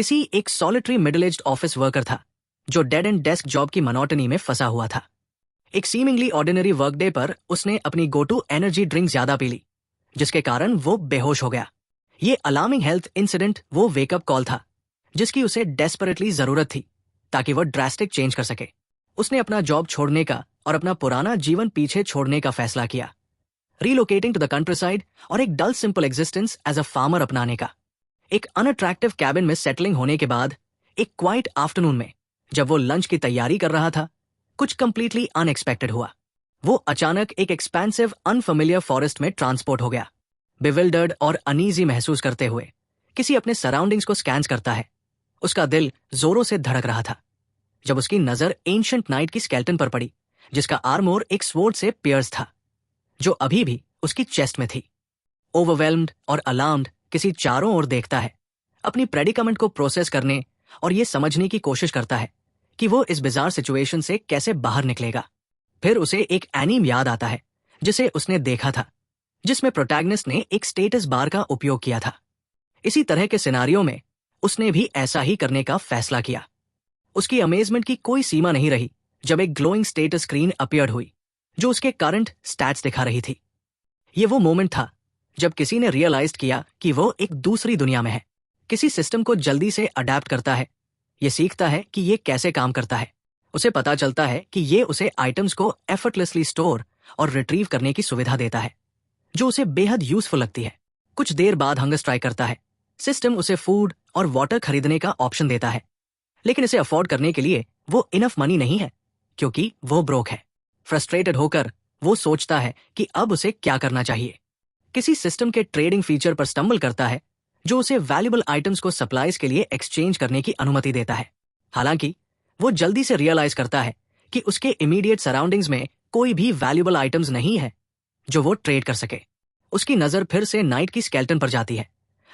किसी एक solitary middle aged office worker था जो डेड एंड डेस्क जॉब की मोनोटनी में फंसा हुआ था। एक सीमिंगली ऑर्डिनरी वर्क डे पर उसने अपनी गो टू एनर्जी ड्रिंक ज्यादा पी ली, जिसके कारण वो बेहोश हो गया। ये अलार्मिंग हेल्थ इंसिडेंट वो वेकअप कॉल था जिसकी उसे डेस्परेटली जरूरत थी ताकि वो ड्रास्टिक चेंज कर सके। उसने अपना जॉब छोड़ने का और अपना पुराना जीवन पीछे छोड़ने का फैसला किया, रीलोकेटिंग टू द कंट्रीसाइड और एक dull simple existence as a farmer अपनाने का। एक अनअट्रैक्टिव कैबिन में सेटलिंग होने के बाद एक क्वाइट आफ्टरनून में जब वो लंच की तैयारी कर रहा था, कुछ कंप्लीटली अनएक्सपेक्टेड हुआ। वो अचानक एक एक्सपेंसिव अनफेमिलियर फॉरेस्ट में ट्रांसपोर्ट हो गया। बिविल्डर्ड और अनईजी महसूस करते हुए किसी अपने सराउंडिंग्स को स्कैन करता है। उसका दिल जोरों से धड़क रहा था जब उसकी नजर एंशिएंट नाइट की स्केलेटन पर पड़ी, जिसका आर्मोर एक स्वॉर्ड से पियर्स था जो अभी भी उसकी चेस्ट में थी। ओवरवेल्म्ड और अलार्म्ड किसी चारों ओर देखता है, अपनी प्रेडिकामेंट को प्रोसेस करने और ये समझने की कोशिश करता है कि वो इस बिजार सिचुएशन से कैसे बाहर निकलेगा। फिर उसे एक एनीम याद आता है जिसे उसने देखा था, जिसमें प्रोटैगनिस्ट ने एक स्टेटस बार का उपयोग किया था। इसी तरह के सिनारियों में उसने भी ऐसा ही करने का फैसला किया। उसकी अमेजमेंट की कोई सीमा नहीं रही जब एक ग्लोइंग स्टेटस स्क्रीन अपीयर्ड हुई जो उसके करंट स्टैट्स दिखा रही थी। ये वो मोमेंट था जब किसी ने रियलाइज किया कि वो एक दूसरी दुनिया में है। किसी सिस्टम को जल्दी से अडेप्ट करता है, ये सीखता है कि ये कैसे काम करता है। उसे पता चलता है कि ये उसे आइटम्स को एफर्टलेसली स्टोर और रिट्रीव करने की सुविधा देता है जो उसे बेहद यूजफुल लगती है। कुछ देर बाद हंगर स्ट्राइक करता है। सिस्टम उसे फूड और वाटर खरीदने का ऑप्शन देता है, लेकिन इसे अफोर्ड करने के लिए वो इनफ मनी नहीं है क्योंकि वो ब्रोक है। फ्रस्ट्रेटेड होकर वो सोचता है कि अब उसे क्या करना चाहिए। किसी सिस्टम के ट्रेडिंग फीचर पर स्टम्बल करता है जो उसे वैल्यूएबल आइटम्स को सप्लाईज के लिए एक्सचेंज करने की अनुमति देता है। हालांकि वो जल्दी से रियलाइज करता है कि उसके इमीडिएट सराउंडिंग्स में कोई भी वैल्यूएबल आइटम्स नहीं है जो वो ट्रेड कर सके। उसकी नजर फिर से नाइट की स्केलेटन पर जाती है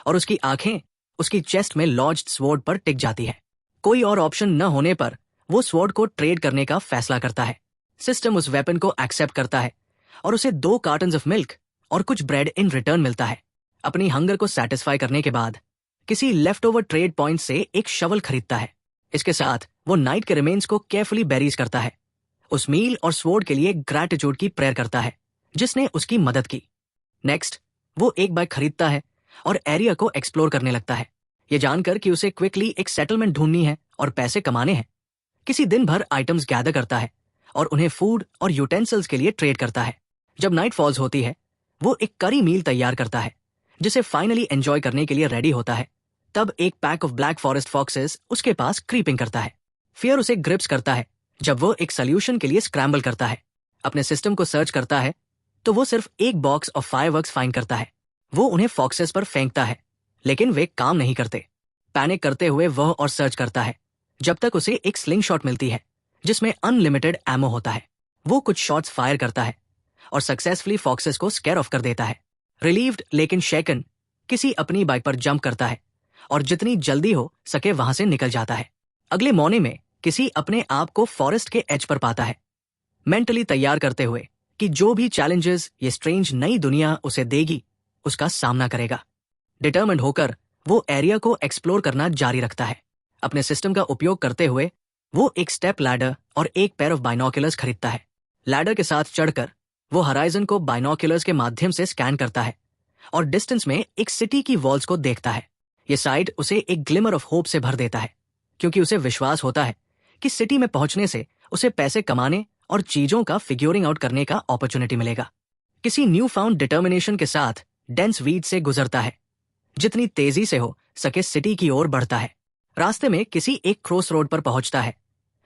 और उसकी आंखें उसकी चेस्ट में लॉज्ड स्वॉर्ड पर टिक जाती है। कोई और ऑप्शन न होने पर वो स्वॉर्ड को ट्रेड करने का फैसला करता है। सिस्टम उस वेपन को एक्सेप्ट करता है और उसे 2 कार्टन्स ऑफ मिल्क और कुछ ब्रेड इन रिटर्न मिलता है। अपनी हंगर को सेटिस्फाई करने के बाद किसी लेफ्ट ओवर ट्रेड पॉइंट से एक शवल खरीदता है। इसके साथ वो नाइट के रिमेन्स को केयरफुली बेरीज करता है। उस मील और स्वॉर्ड के लिए ग्रैटिट्यूड की प्रेयर करता है जिसने उसकी मदद की। नेक्स्ट वो एक बाइक खरीदता है और एरिया को एक्सप्लोर करने लगता है, ये जानकर कि उसे क्विकली एक सेटलमेंट ढूंढनी है और पैसे कमाने हैं। किसी दिन भर आइटम्स गैदर करता है और उन्हें फूड और यूटेंसिल्स के लिए ट्रेड करता है। जब नाइट फॉल्स होती है वो एक करी मील तैयार करता है जिसे फाइनली एंजॉय करने के लिए रेडी होता है। तब एक pack of black forest foxes उसके पास क्रीपिंग करता है। फियर उसे ग्रिप्स करता है जब वो एक सोल्यूशन के लिए स्क्रैम्बल करता है। अपने सिस्टम को सर्च करता है तो वो सिर्फ एक बॉक्स ऑफ फायरवर्क्स फाइंड करता है। वो उन्हें फॉक्सेस पर फेंकता है लेकिन वे काम नहीं करते। पैनिक करते हुए वह और सर्च करता है जब तक उसे एक स्लिंग शॉट मिलती है जिसमें अनलिमिटेड एमो होता है। वो कुछ शॉट्स फायर करता है और सक्सेसफुली फॉक्सेस को स्केयर ऑफ कर देता है। रिलीव्ड लेकिन शेकन किसी अपनी बाइक पर जंप करता है और जितनी जल्दी हो सके वहां से निकल जाता है। अगले मॉर्निंग में किसी अपने आप को फॉरेस्ट के एज पर पाता है, मेंटली तैयार करते हुए कि जो भी चैलेंजेस ये स्ट्रेंज नई दुनिया उसे देगी उसका सामना करेगा। डिटर्मिन्ड होकर वो एरिया को एक्सप्लोर करना जारी रखता है। अपने सिस्टम का उपयोग करते हुए वो एक स्टेप लैडर और एक पेयर ऑफ बाइनोकुलर्स खरीदता है। लैडर के साथ चढ़कर वो हराइजन को बाइनोकुलर्स के माध्यम से स्कैन करता है और डिस्टेंस में एक सिटी की वॉल्स को देखता है। ये साइट उसे एक ग्लिमर ऑफ होप से भर देता है क्योंकि उसे विश्वास होता है कि सिटी में पहुंचने से उसे पैसे कमाने और चीजों का फिग्योरिंग आउट करने का अपॉर्चुनिटी मिलेगा। किसी न्यू फाउंड डिटर्मिनेशन के साथ डेंस वीड से गुजरता है, जितनी तेजी से हो सके सिटी की ओर बढ़ता है। रास्ते में किसी एक क्रॉस रोड पर पहुंचता है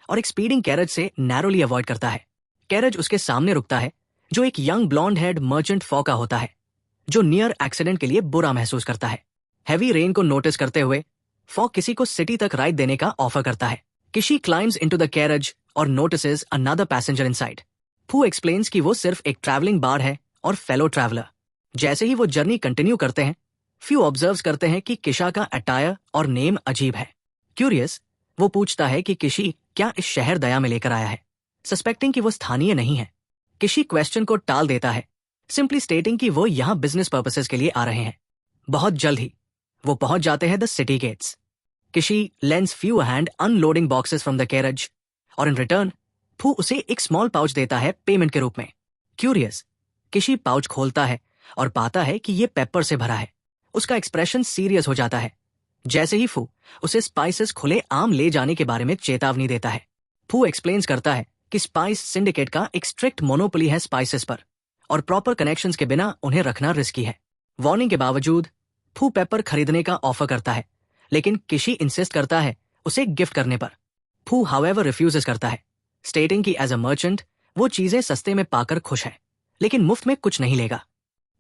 और एक स्पीडिंग कैरेज से नैरोली अवॉइड करता है। कैरेज उसके सामने रुकता है जो एक यंग ब्लॉन्ड हेड मर्चेंट फॉ का होता है जो नियर एक्सीडेंट के लिए बुरा महसूस करता है। हैवी रेन को नोटिस करते हुए फॉ किसी को सिटी तक राइड देने का ऑफर करता है। किशी क्लाइम्स इनटू द कैरेज और नोटिसेस अनदर पैसेंजर इनसाइड। फू एक्सप्लेन्स कि वो सिर्फ एक ट्रैवलिंग बार है और फेलो ट्रैवलर। जैसे ही वो जर्नी कंटिन्यू करते हैं, फ्यू ऑब्जर्व्स करते हैं कि किशा का अटायर और नेम अजीब है। क्यूरियस वो पूछता है कि किशी क्या इस शहर दया में लेकर आया है, सस्पेक्टिंग कि वो स्थानीय नहीं है। किशी क्वेश्चन को टाल देता है, सिंपली स्टेटिंग कि वो यहाँ बिजनेस पर्पसेस के लिए आ रहे हैं। बहुत जल्द ही वो पहुंच जाते हैं the city gates. Kishi lends few hand unloading boxes from the carriage और इन रिटर्न फू उसे एक स्मॉल पाउच देता है पेमेंट के रूप में। क्यूरियस, किशी पाउच खोलता है और पाता है कि ये पेपर से भरा है। उसका एक्सप्रेशन सीरियस हो जाता है। जैसे ही फू उसे स्पाइसेस खुले आम ले जाने के बारे में चेतावनी देता है। फू एक्सप्लेन्स करता है कि स्पाइस सिंडिकेट का एक स्ट्रिक्ट मोनोपोली है स्पाइसेस पर और प्रॉपर कनेक्शंस के बिना उन्हें रखना रिस्की है। वार्निंग के बावजूद फू पेपर खरीदने का ऑफर करता है, लेकिन किशी इंसिस्ट करता है उसे गिफ्ट करने पर। फू हाउएवर रिफ्यूजेस करता है, स्टेटिंग कि एज अ मर्चेंट वो चीजें सस्ते में पाकर खुश है, लेकिन मुफ्त में कुछ नहीं लेगा।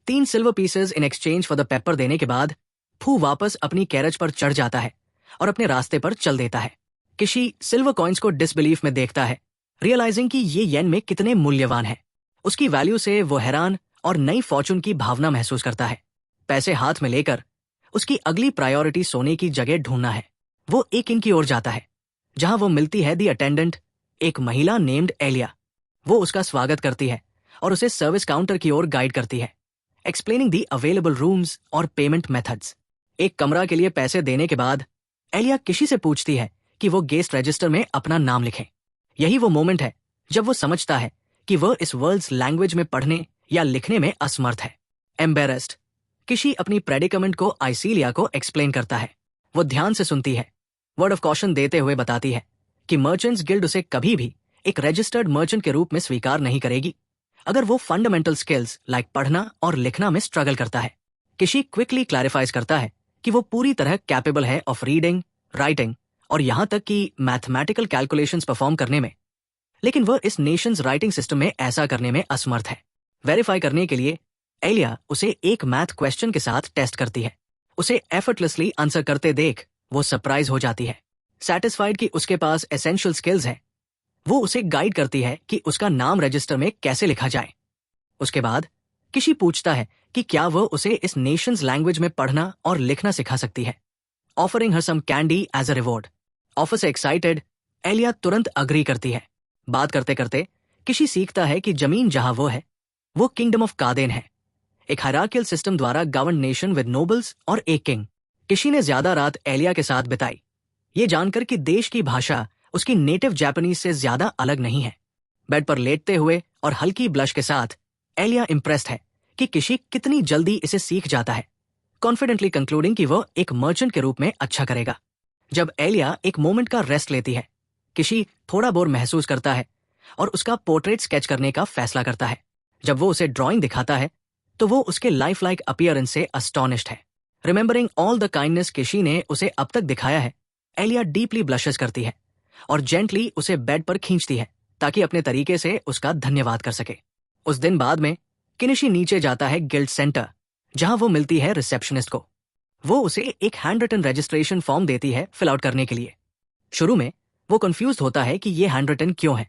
3 silver pieces in exchange for the paper देने के बाद फू वापस अपनी कैरेज पर चढ़ जाता है और अपने रास्ते पर चल देता है। किशी सिल्वर कॉइन्स को डिसबिलीफ में देखता है, रियलाइजिंग कि ये येन में कितने मूल्यवान है। उसकी वैल्यू से वो हैरान और नई फॉर्चून की भावना महसूस करता है। पैसे हाथ में लेकर उसकी अगली प्रायोरिटी सोने की जगह ढूंढना है। वो एक इन की ओर जाता है, जहां वो मिलती है दी अटेंडेंट, एक महिला नेम्ड एलिया। वो उसका स्वागत करती है और उसे सर्विस काउंटर की ओर गाइड करती है, एक्सप्लेनिंग दी अवेलेबल रूम्स और पेमेंट मेथड्स। एक कमरा के लिए पैसे देने के बाद एलिया किशी से पूछती है कि वो गेस्ट रजिस्टर में अपना नाम लिखें। यही वो मोमेंट है जब वो समझता है कि वह इस वर्ल्ड्स लैंग्वेज में पढ़ने या लिखने में असमर्थ है। एम्बेरेस्ड, किशी अपनी प्रेडिकमेंट को आइसीलिया को एक्सप्लेन करता है। वो ध्यान से सुनती है, वर्ड ऑफ कॉशन देते हुए बताती है कि मर्चेंट्स गिल्ड उसे कभी भी एक रजिस्टर्ड मर्चेंट के रूप में स्वीकार नहीं करेगी अगर वो फंडामेंटल स्किल्स लाइक पढ़ना और लिखना में स्ट्रगल करता है। किशी क्विकली क्लैरिफाइज करता है कि वो पूरी तरह कैपेबल है ऑफ रीडिंग, राइटिंग और यहां तक कि मैथमेटिकल कैलकुलेशंस परफॉर्म करने में, लेकिन वह इस नेशंस राइटिंग सिस्टम में ऐसा करने में असमर्थ है। वेरीफाई करने के लिए एलिया उसे एक मैथ क्वेश्चन के साथ टेस्ट करती है। उसे एफर्टलेसली आंसर करते देख वो सरप्राइज हो जाती है। सैटिस्फाइड कि उसके पास एसेंशियल स्किल्स है, वो उसे गाइड करती है कि उसका नाम रजिस्टर में कैसे लिखा जाए। उसके बाद किशी पूछता है कि क्या वह उसे इस नेशंस लैंग्वेज में पढ़ना और लिखना सिखा सकती है, offering her some candy as a reward. Offer से एक्साइटेड एलिया तुरंत अग्री करती है। बात करते करते किशी सीखता है कि जमीन जहां वो है वो किंगडम ऑफ कादेन है, एक हायरार्कियल सिस्टम द्वारा गवर्न नेशन विद नोबल्स और एक किंग। किशी ने ज्यादा रात एलिया के साथ बिताई, ये जानकर कि देश की भाषा उसकी नेटिव जापानीज से ज्यादा अलग नहीं है। बेड पर लेटते हुए और हल्की ब्लश के साथ एलिया इंप्रेस्ड है कि किशी कितनी जल्दी इसे सीख जाता है, कॉन्फिडेंटली कंक्लूडिंग कि वह एक मर्चेंट के रूप में अच्छा करेगा। जब एलिया एक मोमेंट का रेस्ट लेती है, किशी थोड़ा बोर महसूस करता है और उसका पोर्ट्रेट स्केच करने का फैसला करता है। जब वो उसे ड्राइंग दिखाता है तो वो उसके लाइफ लाइक अपीयरेंस से अस्टॉनिश्ड है। रिमेंबरिंग ऑल द काइंडनेस किशी ने उसे अब तक दिखाया है, एलिया डीपली ब्लशेस करती है और जेंटली उसे बेड पर खींचती है ताकि अपने तरीके से उसका धन्यवाद कर सके। उस दिन बाद में किनिशी नीचे जाता है गिल्ड सेंटर, जहां वो मिलती है रिसेप्शनिस्ट को। वो उसे एक हैंड रिटन रजिस्ट्रेशन फॉर्म देती है फिल आउट करने के लिए। शुरू में वो कंफ्यूज होता है कि ये हैंड रिटन क्यों है,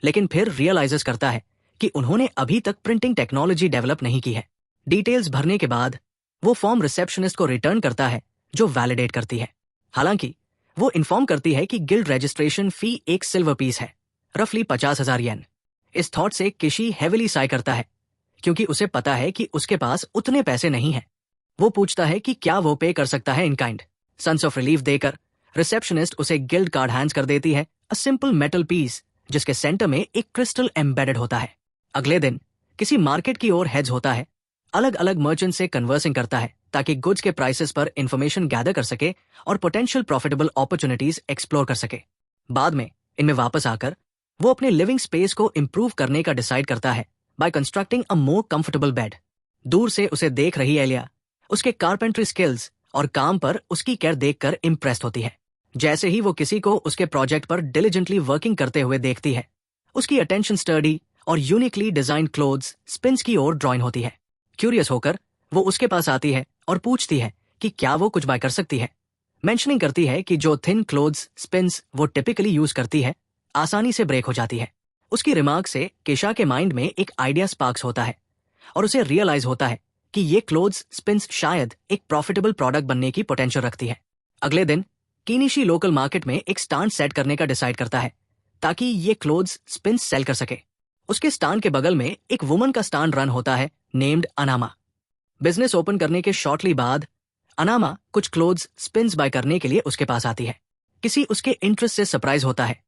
लेकिन फिर रियलाइजेस करता है कि उन्होंने अभी तक प्रिंटिंग टेक्नोलॉजी डेवलप नहीं की है। डिटेल्स भरने के बाद वो फॉर्म रिसेप्शनिस्ट को रिटर्न करता है, जो वैलिडेट करती है। हालांकि वो इन्फॉर्म करती है कि गिल्ड रजिस्ट्रेशन फी एक सिल्वर पीस है, रफली 50,000 येन। इस थॉट से किशी हेविली साई करता है, क्योंकि उसे पता है कि उसके पास उतने पैसे नहीं हैं। वो पूछता है कि क्या वो पे कर सकता है in kind. Sense of relief देकर रिसेप्शनिस्ट उसे गिल्ड कार्ड हैंड्स कर देती है, अ सिंपल मेटल पीस जिसके सेंटर में एक क्रिस्टल एम्बेडेड होता है। अगले दिन किसी मार्केट की ओर हेड्स होता है, अलग अलग मर्चेंट से कन्वर्सिंग करता है ताकि गुड्स के प्राइसेस पर इंफॉर्मेशन गैदर कर सके और पोटेंशियल प्रॉफिटेबल अपॉर्चुनिटीज एक्सप्लोर कर सके। बाद में इनमें वापस आकर वो अपने लिविंग स्पेस को इंप्रूव करने का डिसाइड करता है by constructing a more comfortable bed. दूर से उसे देख रही एलिया उसके कारपेंट्री स्किल्स और काम पर उसकी केयर देखकर इम्प्रेस्ड होती है। जैसे ही वो किसी को उसके प्रोजेक्ट पर डिलिजेंटली वर्किंग करते हुए देखती है, उसकी अटेंशन स्टडी और यूनिकली डिजाइन्ड क्लोथ्स स्पिन्स की ओर ड्रॉइन होती है। क्यूरियस होकर वो उसके पास आती है और पूछती है कि क्या वो कुछ बाय कर सकती है। मेंशनिंग करती है कि जो थिन क्लोथ्स स्पिन्स वो टिपिकली यूज करती है आसानी से ब्रेक हो जाती है। उसकी रिमार्क से केशा के माइंड में एक आइडिया स्पार्क्स होता है और उसे रियलाइज होता है कि ये क्लोथ्स स्पिन्स शायद एक प्रॉफिटेबल प्रोडक्ट बनने की पोटेंशियल रखती है। अगले दिन किनिशी लोकल मार्केट में एक स्टैंड सेट करने का डिसाइड करता है ताकि ये क्लोथ्स स्पिन्स सेल कर सके। उसके स्टैंड के बगल में एक वुमन का स्टैंड रन होता है नेम्ड अनामा। बिजनेस ओपन करने के शॉर्टली बाद अनामा कुछ क्लोथ्स स्पिन्स बाय करने के लिए उसके पास आती है। किसी उसके इंटरेस्ट से सरप्राइज होता है,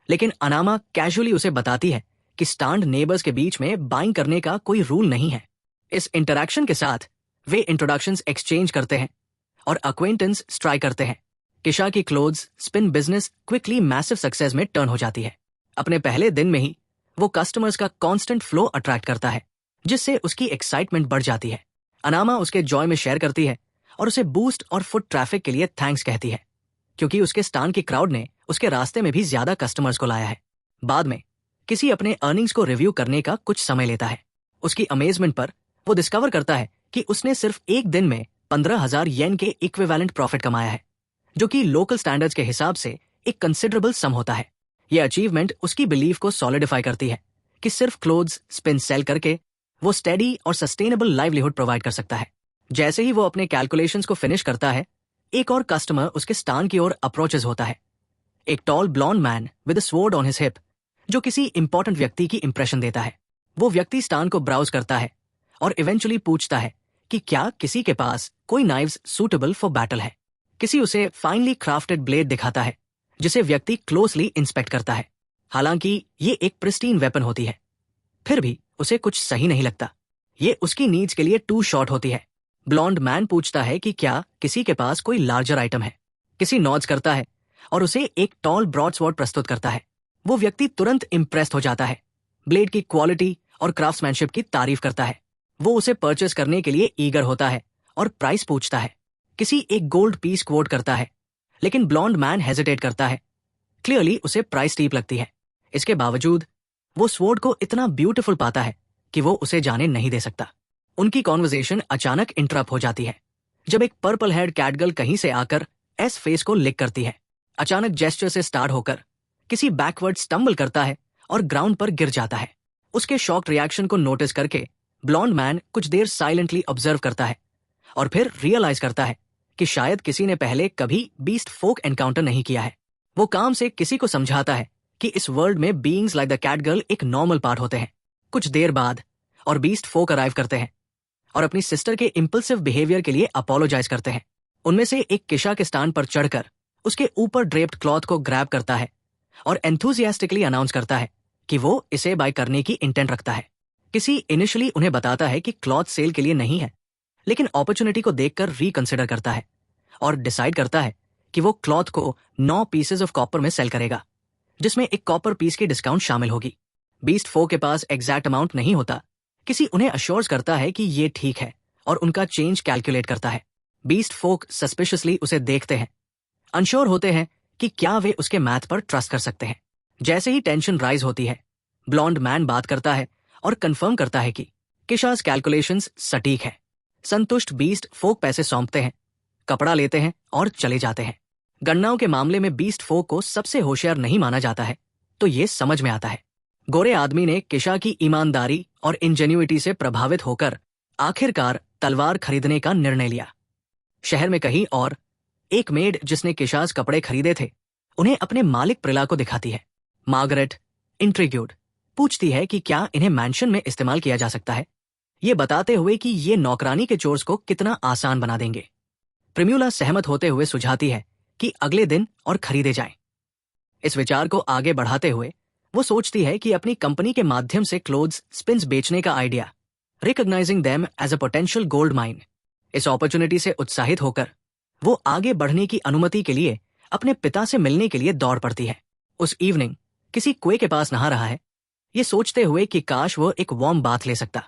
लेकिन अनामा कैजुअली उसे बताती है कि स्टांड नेबर्स के बीच में बाइंग करने का कोई रूल नहीं है। इस इंटरैक्शन के साथ वे इंट्रोडक्शंस एक्सचेंज करते हैं और अक्वेंटेंस स्ट्राइक करते हैं। किशा की clothes spin business quickly massive success में टर्न हो जाती है। अपने पहले दिन में ही वो कस्टमर्स का कांस्टेंट फ्लो अट्रैक्ट करता है, जिससे उसकी एक्साइटमेंट बढ़ जाती है। अनामा उसके जॉय में शेयर करती है और उसे बूस्ट और फुट ट्रैफिक के लिए थैंक्स कहती है, क्योंकि उसके स्टान की क्राउड ने उसके रास्ते में भी ज्यादा कस्टमर्स को लाया है। बाद में किसी अपने अर्निंग्स को रिव्यू करने का कुछ समय लेता है। उसकी अमेजमेंट पर वो डिस्कवर करता है कि उसने सिर्फ एक दिन में 15,000 येन के इक्विवेलेंट प्रॉफिट कमाया है, जो कि लोकल स्टैंडर्ड्स के हिसाब से एक कंसिडरेबल सम होता है। यह अचीवमेंट उसकी बिलीफ को सॉलिडिफाई करती है कि सिर्फ क्लोथ्स स्पिन सेल करके वो स्टेडी और सस्टेनेबल लाइवलीहुड प्रोवाइड कर सकता है। जैसे ही वो अपने कैलकुलेशंस को फिनिश करता है, एक और कस्टमर उसके स्टान की ओर अप्रोचेस होता है। एक tall blonde man with a sword on his hip, जो किसी इंपॉर्टेंट व्यक्ति की इंप्रेशन देता है। वो व्यक्ति स्टान को ब्राउज करता है और इवेंचुअली पूछता है कि क्या किसी के पास कोई नाइव्स सूटेबल फॉर बैटल है। किसी उसे फाइनली क्राफ्टेड ब्लेड दिखाता है, जिसे व्यक्ति क्लोजली इंस्पेक्ट करता है। हालांकि ये एक प्रिस्टीन वेपन होती है, फिर भी उसे कुछ सही नहीं लगता। ये उसकी नीड्स के लिए टू शॉर्ट होती है। ब्लॉन्ड मैन पूछता है कि क्या किसी के पास कोई लार्जर आइटम है। किसी नॉड्स करता है और उसे एक टॉल ब्रॉडस्वॉर्ड प्रस्तुत करता है। वो व्यक्ति तुरंत इंप्रेस्ड हो जाता है, ब्लेड की क्वालिटी और क्राफ्ट्समैनशिप की तारीफ करता है। वो उसे परचेस करने के लिए ईगर होता है और प्राइस पूछता है। किसी एक गोल्ड पीस क्वोट करता है, लेकिन ब्लॉन्ड मैन हेजिटेट करता है। क्लियरली उसे प्राइस स्टीप लगती है। इसके बावजूद वो स्वॉर्ड को इतना ब्यूटीफुल पाता है कि वो उसे जाने नहीं दे सकता। उनकी कॉन्वर्सेशन अचानक इंटरप्ट हो जाती है जब एक पर्पल हेड कैटगर्ल कहीं से आकर एस फेस को लिक करती है। अचानक जेस्चर से स्टार्ट होकर किसी बैकवर्ड स्टम्बल करता है और ग्राउंड पर गिर जाता है। उसके शॉक्ड रिएक्शन को नोटिस करके ब्लॉन्ड मैन कुछ देर साइलेंटली ऑब्जर्व करता है और फिर रियलाइज करता है कि शायद किसी ने पहले कभी बीस्ट फोक एनकाउंटर नहीं किया है। वो काम से किसी को समझाता है कि इस वर्ल्ड में बीइंग्स लाइक द कैटगर्ल एक नॉर्मल पार्ट होते हैं। कुछ देर बाद और बीस्ट फोक अराइव करते हैं और अपनी सिस्टर के इंपल्सिव बिहेवियर के लिए अपोलोजाइज करते हैं। उनमें से एक किशा के स्टान पर चढ़कर उसके ऊपर ड्रेप्ड क्लॉथ को ग्रैब करता है और एंथुजियास्टिकली अनाउंस करता है कि वो इसे बाय करने की इंटेंट रखता है। किसी इनिशियली उन्हें बताता है कि क्लॉथ सेल के लिए नहीं है, लेकिन अपॉर्चुनिटी को देखकर रिकंसिडर करता है और डिसाइड करता है कि वो क्लॉथ को 9 पीसेस ऑफ कॉपर में सेल करेगा, जिसमें एक कॉपर पीस की डिस्काउंट शामिल होगी। बीस्ट फोक के पास एग्जैक्ट अमाउंट नहीं होता। किसी उन्हें अश्योर्स करता है कि ये ठीक है और उनका चेंज कैलकुलेट करता है। बीस्ट फोक सस्पिशियसली उसे देखते हैं, अनश्योर होते हैं कि क्या वे उसके मैथ पर ट्रस्ट कर सकते हैं। जैसे ही टेंशन राइज होती है, ब्लॉन्ड मैन बात करता है और कंफर्म करता है कि किशास कैलकुलेशंस सटीक है। संतुष्ट बीस्ट फोक पैसे सौंपते हैं, कपड़ा लेते हैं और चले जाते हैं। गणनाओं के मामले में बीस्ट फोक को सबसे होशियार नहीं माना जाता है, तो ये समझ में आता है। गोरे आदमी ने किशा की ईमानदारी और इंजेन्युइटी से प्रभावित होकर आखिरकार तलवार खरीदने का निर्णय लिया। शहर में कहीं और एक मेड जिसने किशास कपड़े खरीदे थे, उन्हें अपने मालिक प्रिला को दिखाती है। मार्गरेट इंट्रिग्यूड पूछती है कि क्या इन्हें मैंशन में इस्तेमाल किया जा सकता है, ये बताते हुए कि ये नौकरानी के चोर्स को कितना आसान बना देंगे। प्रिम्यूला सहमत होते हुए सुझाती है कि अगले दिन और खरीदे जाएं। इस विचार को आगे बढ़ाते हुए वो सोचती है कि अपनी कंपनी के माध्यम से क्लोथ्स स्पिन्स बेचने का idea, recognizing them as a potential gold mine. इस अपॉर्चुनिटी से उत्साहित होकर वो आगे बढ़ने की अनुमति के लिए अपने पिता से मिलने के लिए दौड़ पड़ती है। उस इवनिंग किसी कुएं के पास नहा रहा है, ये सोचते हुए कि काश वो एक वार्म बाथ ले सकता,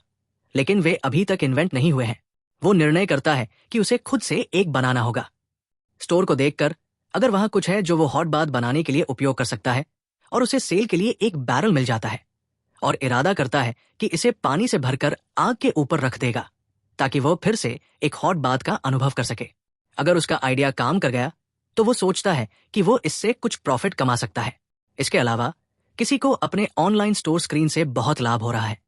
लेकिन वे अभी तक इन्वेंट नहीं हुए हैं। वो निर्णय करता है कि उसे खुद से एक बनाना होगा। स्टोर को देखकर अगर वहां कुछ है जो वो हॉट बाथ बनाने के लिए उपयोग कर सकता है, और उसे सेल के लिए एक बैरल मिल जाता है और इरादा करता है कि इसे पानी से भरकर आग के ऊपर रख देगा ताकि वो फिर से एक हॉट बाथ का अनुभव कर सके। अगर उसका आइडिया काम कर गया तो वो सोचता है कि वो इससे कुछ प्रॉफिट कमा सकता है। इसके अलावा किसी को अपने ऑनलाइन स्टोर स्क्रीन से बहुत लाभ हो रहा है,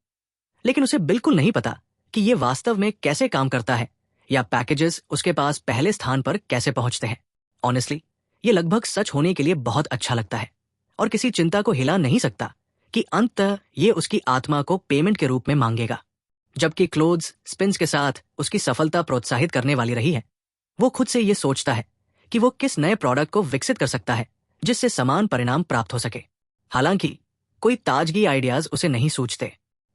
लेकिन उसे बिल्कुल नहीं पता कि ये वास्तव में कैसे काम करता है या पैकेजेस उसके पास पहले स्थान पर कैसे पहुंचते हैं। ऑनेस्टली ये लगभग सच होने के लिए बहुत अच्छा लगता है और किसी चिंता को हिला नहीं सकता कि अंततः ये उसकी आत्मा को पेमेंट के रूप में मांगेगा। जबकि क्लोथ्स स्पिन्स के साथ उसकी सफलता प्रोत्साहित करने वाली रही है, वो खुद से ये सोचता है कि वो किस नए प्रोडक्ट को विकसित कर सकता है जिससे समान परिणाम प्राप्त हो सके। हालांकि कोई ताजगी आइडियाज उसे नहीं सूझते।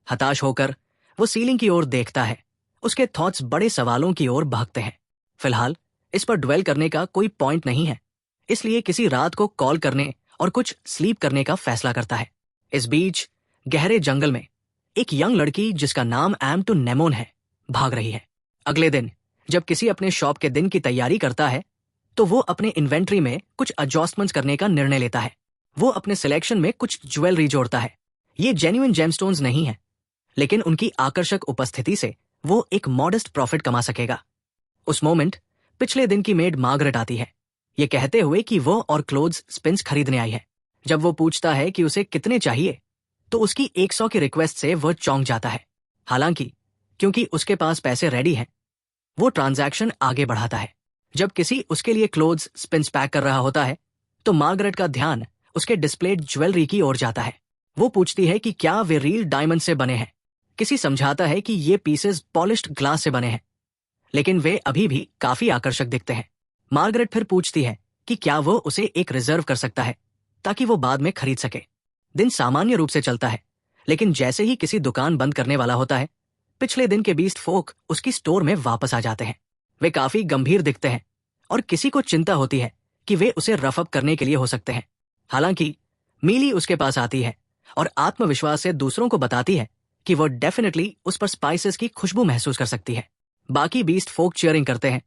हताश होकर वो सीलिंग की ओर देखता है। उसके थॉट्स बड़े सवालों की ओर भागते हैं। फिलहाल इस पर ड्वेल करने का कोई पॉइंट नहीं है, इसलिए किसी रात को कॉल करने और कुछ स्लीप करने का फैसला करता है। इस बीच गहरे जंगल में एक यंग लड़की जिसका नाम एम टू नेमोन है भाग रही है। अगले दिन जब किसी अपने शॉप के दिन की तैयारी करता है तो वो अपने इन्वेंट्री में कुछ एडजस्टमेंट्स करने का निर्णय लेता है। वो अपने सिलेक्शन में कुछ ज्वेलरी जोड़ता है। ये जेन्युइन जेमस्टोन्स नहीं है, लेकिन उनकी आकर्षक उपस्थिति से वो एक मॉडेस्ट प्रॉफिट कमा सकेगा। उस मोमेंट पिछले दिन की मेड मार्गरेट आती है, ये कहते हुए कि वो और क्लोथ्स स्पिन्स खरीदने आई है। जब वो पूछता है कि उसे कितने चाहिए तो उसकी 100 की रिक्वेस्ट से वह चौंक जाता है। हालांकि क्योंकि उसके पास पैसे रेडी हैं, वो ट्रांजैक्शन आगे बढ़ाता है। जब किसी उसके लिए क्लोथ्स स्पिन्स पैक कर रहा होता है तो मार्गरेट का ध्यान उसके डिस्प्लेड ज्वेलरी की ओर जाता है। वो पूछती है कि क्या वे रियल डायमंड से बने हैं। किसी समझाता है कि ये पीसेस पॉलिश्ड ग्लास से बने हैं, लेकिन वे अभी भी काफी आकर्षक दिखते हैं। मार्गरेट फिर पूछती है कि क्या वो उसे एक रिजर्व कर सकता है ताकि वो बाद में खरीद सके। दिन सामान्य रूप से चलता है, लेकिन जैसे ही किसी दुकान बंद करने वाला होता है, पिछले दिन के बीस्ट फोक उसकी स्टोर में वापस आ जाते हैं। वे काफी गंभीर दिखते हैं और किसी को चिंता होती है कि वे उसे रफ अप करने के लिए हो सकते हैं। हालांकि मीली उसके पास आती है और आत्मविश्वास से दूसरों को बताती है कि वो डेफिनेटली उस पर स्पाइसेस की खुशबू महसूस कर सकती है। बाकी बीस्ट फोक चीयरिंग करते हैं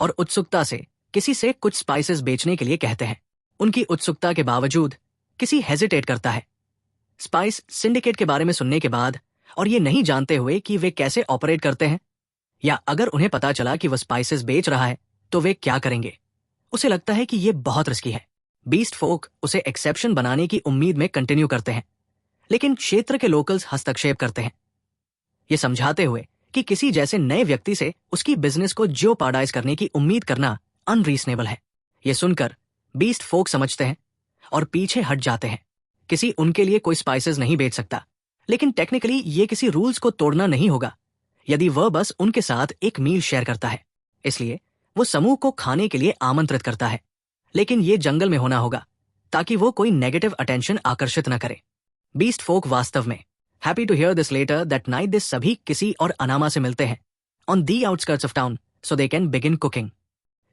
और उत्सुकता से किसी से कुछ स्पाइसेस बेचने के लिए कहते हैं। उनकी उत्सुकता के बावजूद किसी हेजिटेट करता है। स्पाइस सिंडिकेट के बारे में सुनने के बाद और ये नहीं जानते हुए कि वे कैसे ऑपरेट करते हैं, या अगर उन्हें पता चला कि वह स्पाइसेस बेच रहा है तो वे क्या करेंगे। उसे लगता है कि ये बहुत रिस्की है। बीस्ट फोक उसे एक्सेप्शन बनाने की उम्मीद में कंटिन्यू करते हैं, लेकिन क्षेत्र के लोकल्स हस्तक्षेप करते हैं, ये समझाते हुए कि किसी जैसे नए व्यक्ति से उसकी बिजनेस को जियोपार्डाइज करने की उम्मीद करना अनरीजनेबल है। ये सुनकर बीस्ट फोक समझते हैं और पीछे हट जाते हैं। किसी उनके लिए कोई स्पाइसेस नहीं बेच सकता, लेकिन टेक्निकली ये किसी रूल्स को तोड़ना नहीं होगा यदि वह बस उनके साथ एक मील शेयर करता है। इसलिए वो समूह को खाने के लिए आमंत्रित करता है, लेकिन ये जंगल में होना होगा ताकि वो कोई नेगेटिव अटेंशन आकर्षित न करे। बीस्ट फोक वास्तव में happy to hear this later that night this सभी किसी और अनामा से मिलते हैं on the outskirts of town so they can begin cooking.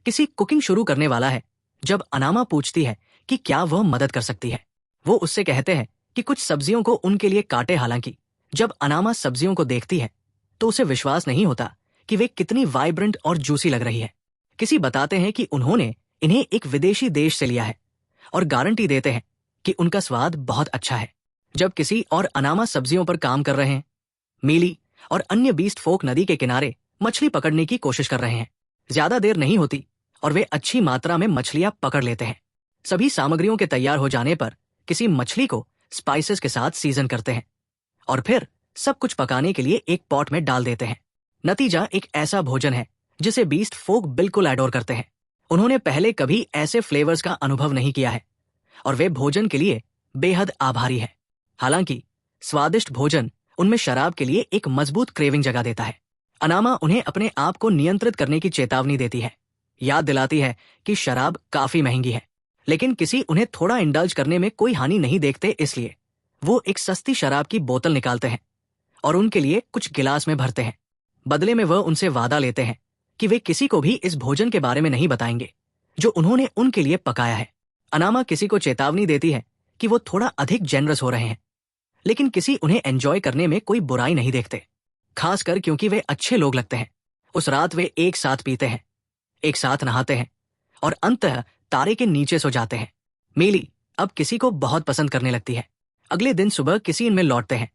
किसी कुकिंग शुरू करने वाला है। जब अनामा पूछती है कि क्या वह मदद कर सकती है, वो उससे कहते हैं कि कुछ सब्जियों को उनके लिए काटे। हालांकि जब अनामा सब्जियों को देखती है तो उसे विश्वास नहीं होता कि वे कितनी वाइब्रेंट और जूसी लग रही है। किसी बताते हैं कि उन्होंने इन्हें एक विदेशी देश से लिया है और गारंटी देते हैं कि उनका स्वाद बहुत अच्छा है। जब किसी और अनामा सब्जियों पर काम कर रहे हैं, मीली और अन्य बीस्ट फोक नदी के किनारे मछली पकड़ने की कोशिश कर रहे हैं। ज्यादा देर नहीं होती और वे अच्छी मात्रा में मछलियां पकड़ लेते हैं। सभी सामग्रियों के तैयार हो जाने पर किसी मछली को स्पाइसेस के साथ सीजन करते हैं और फिर सब कुछ पकाने के लिए एक पॉट में डाल देते हैं। नतीजा एक ऐसा भोजन है जिसे बीस्ट फोक बिल्कुल एडोर करते हैं। उन्होंने पहले कभी ऐसे फ्लेवर्स का अनुभव नहीं किया है और वे भोजन के लिए बेहद आभारी है। हालांकि स्वादिष्ट भोजन उनमें शराब के लिए एक मजबूत क्रेविंग जगा देता है। अनामा उन्हें अपने आप को नियंत्रित करने की चेतावनी देती है, याद दिलाती है कि शराब काफी महंगी है, लेकिन किसी उन्हें थोड़ा इंडल्ज करने में कोई हानि नहीं देखते। इसलिए वो एक सस्ती शराब की बोतल निकालते हैं और उनके लिए कुछ गिलास में भरते हैं। बदले में वह उनसे वादा लेते हैं कि वे किसी को भी इस भोजन के बारे में नहीं बताएंगे जो उन्होंने उनके लिए पकाया है। अनामा किसी को चेतावनी देती है कि वो थोड़ा अधिक जेनरस हो रहे हैं, लेकिन किसी उन्हें एंजॉय करने में कोई बुराई नहीं देखते, खासकर क्योंकि वे अच्छे लोग लगते हैं। उस रात वे एक साथ पीते हैं, एक साथ नहाते हैं और अंततः तारे के नीचे सो जाते हैं। मीली अब किसी को बहुत पसंद करने लगती है। अगले दिन सुबह किसी इनमें लौटते हैं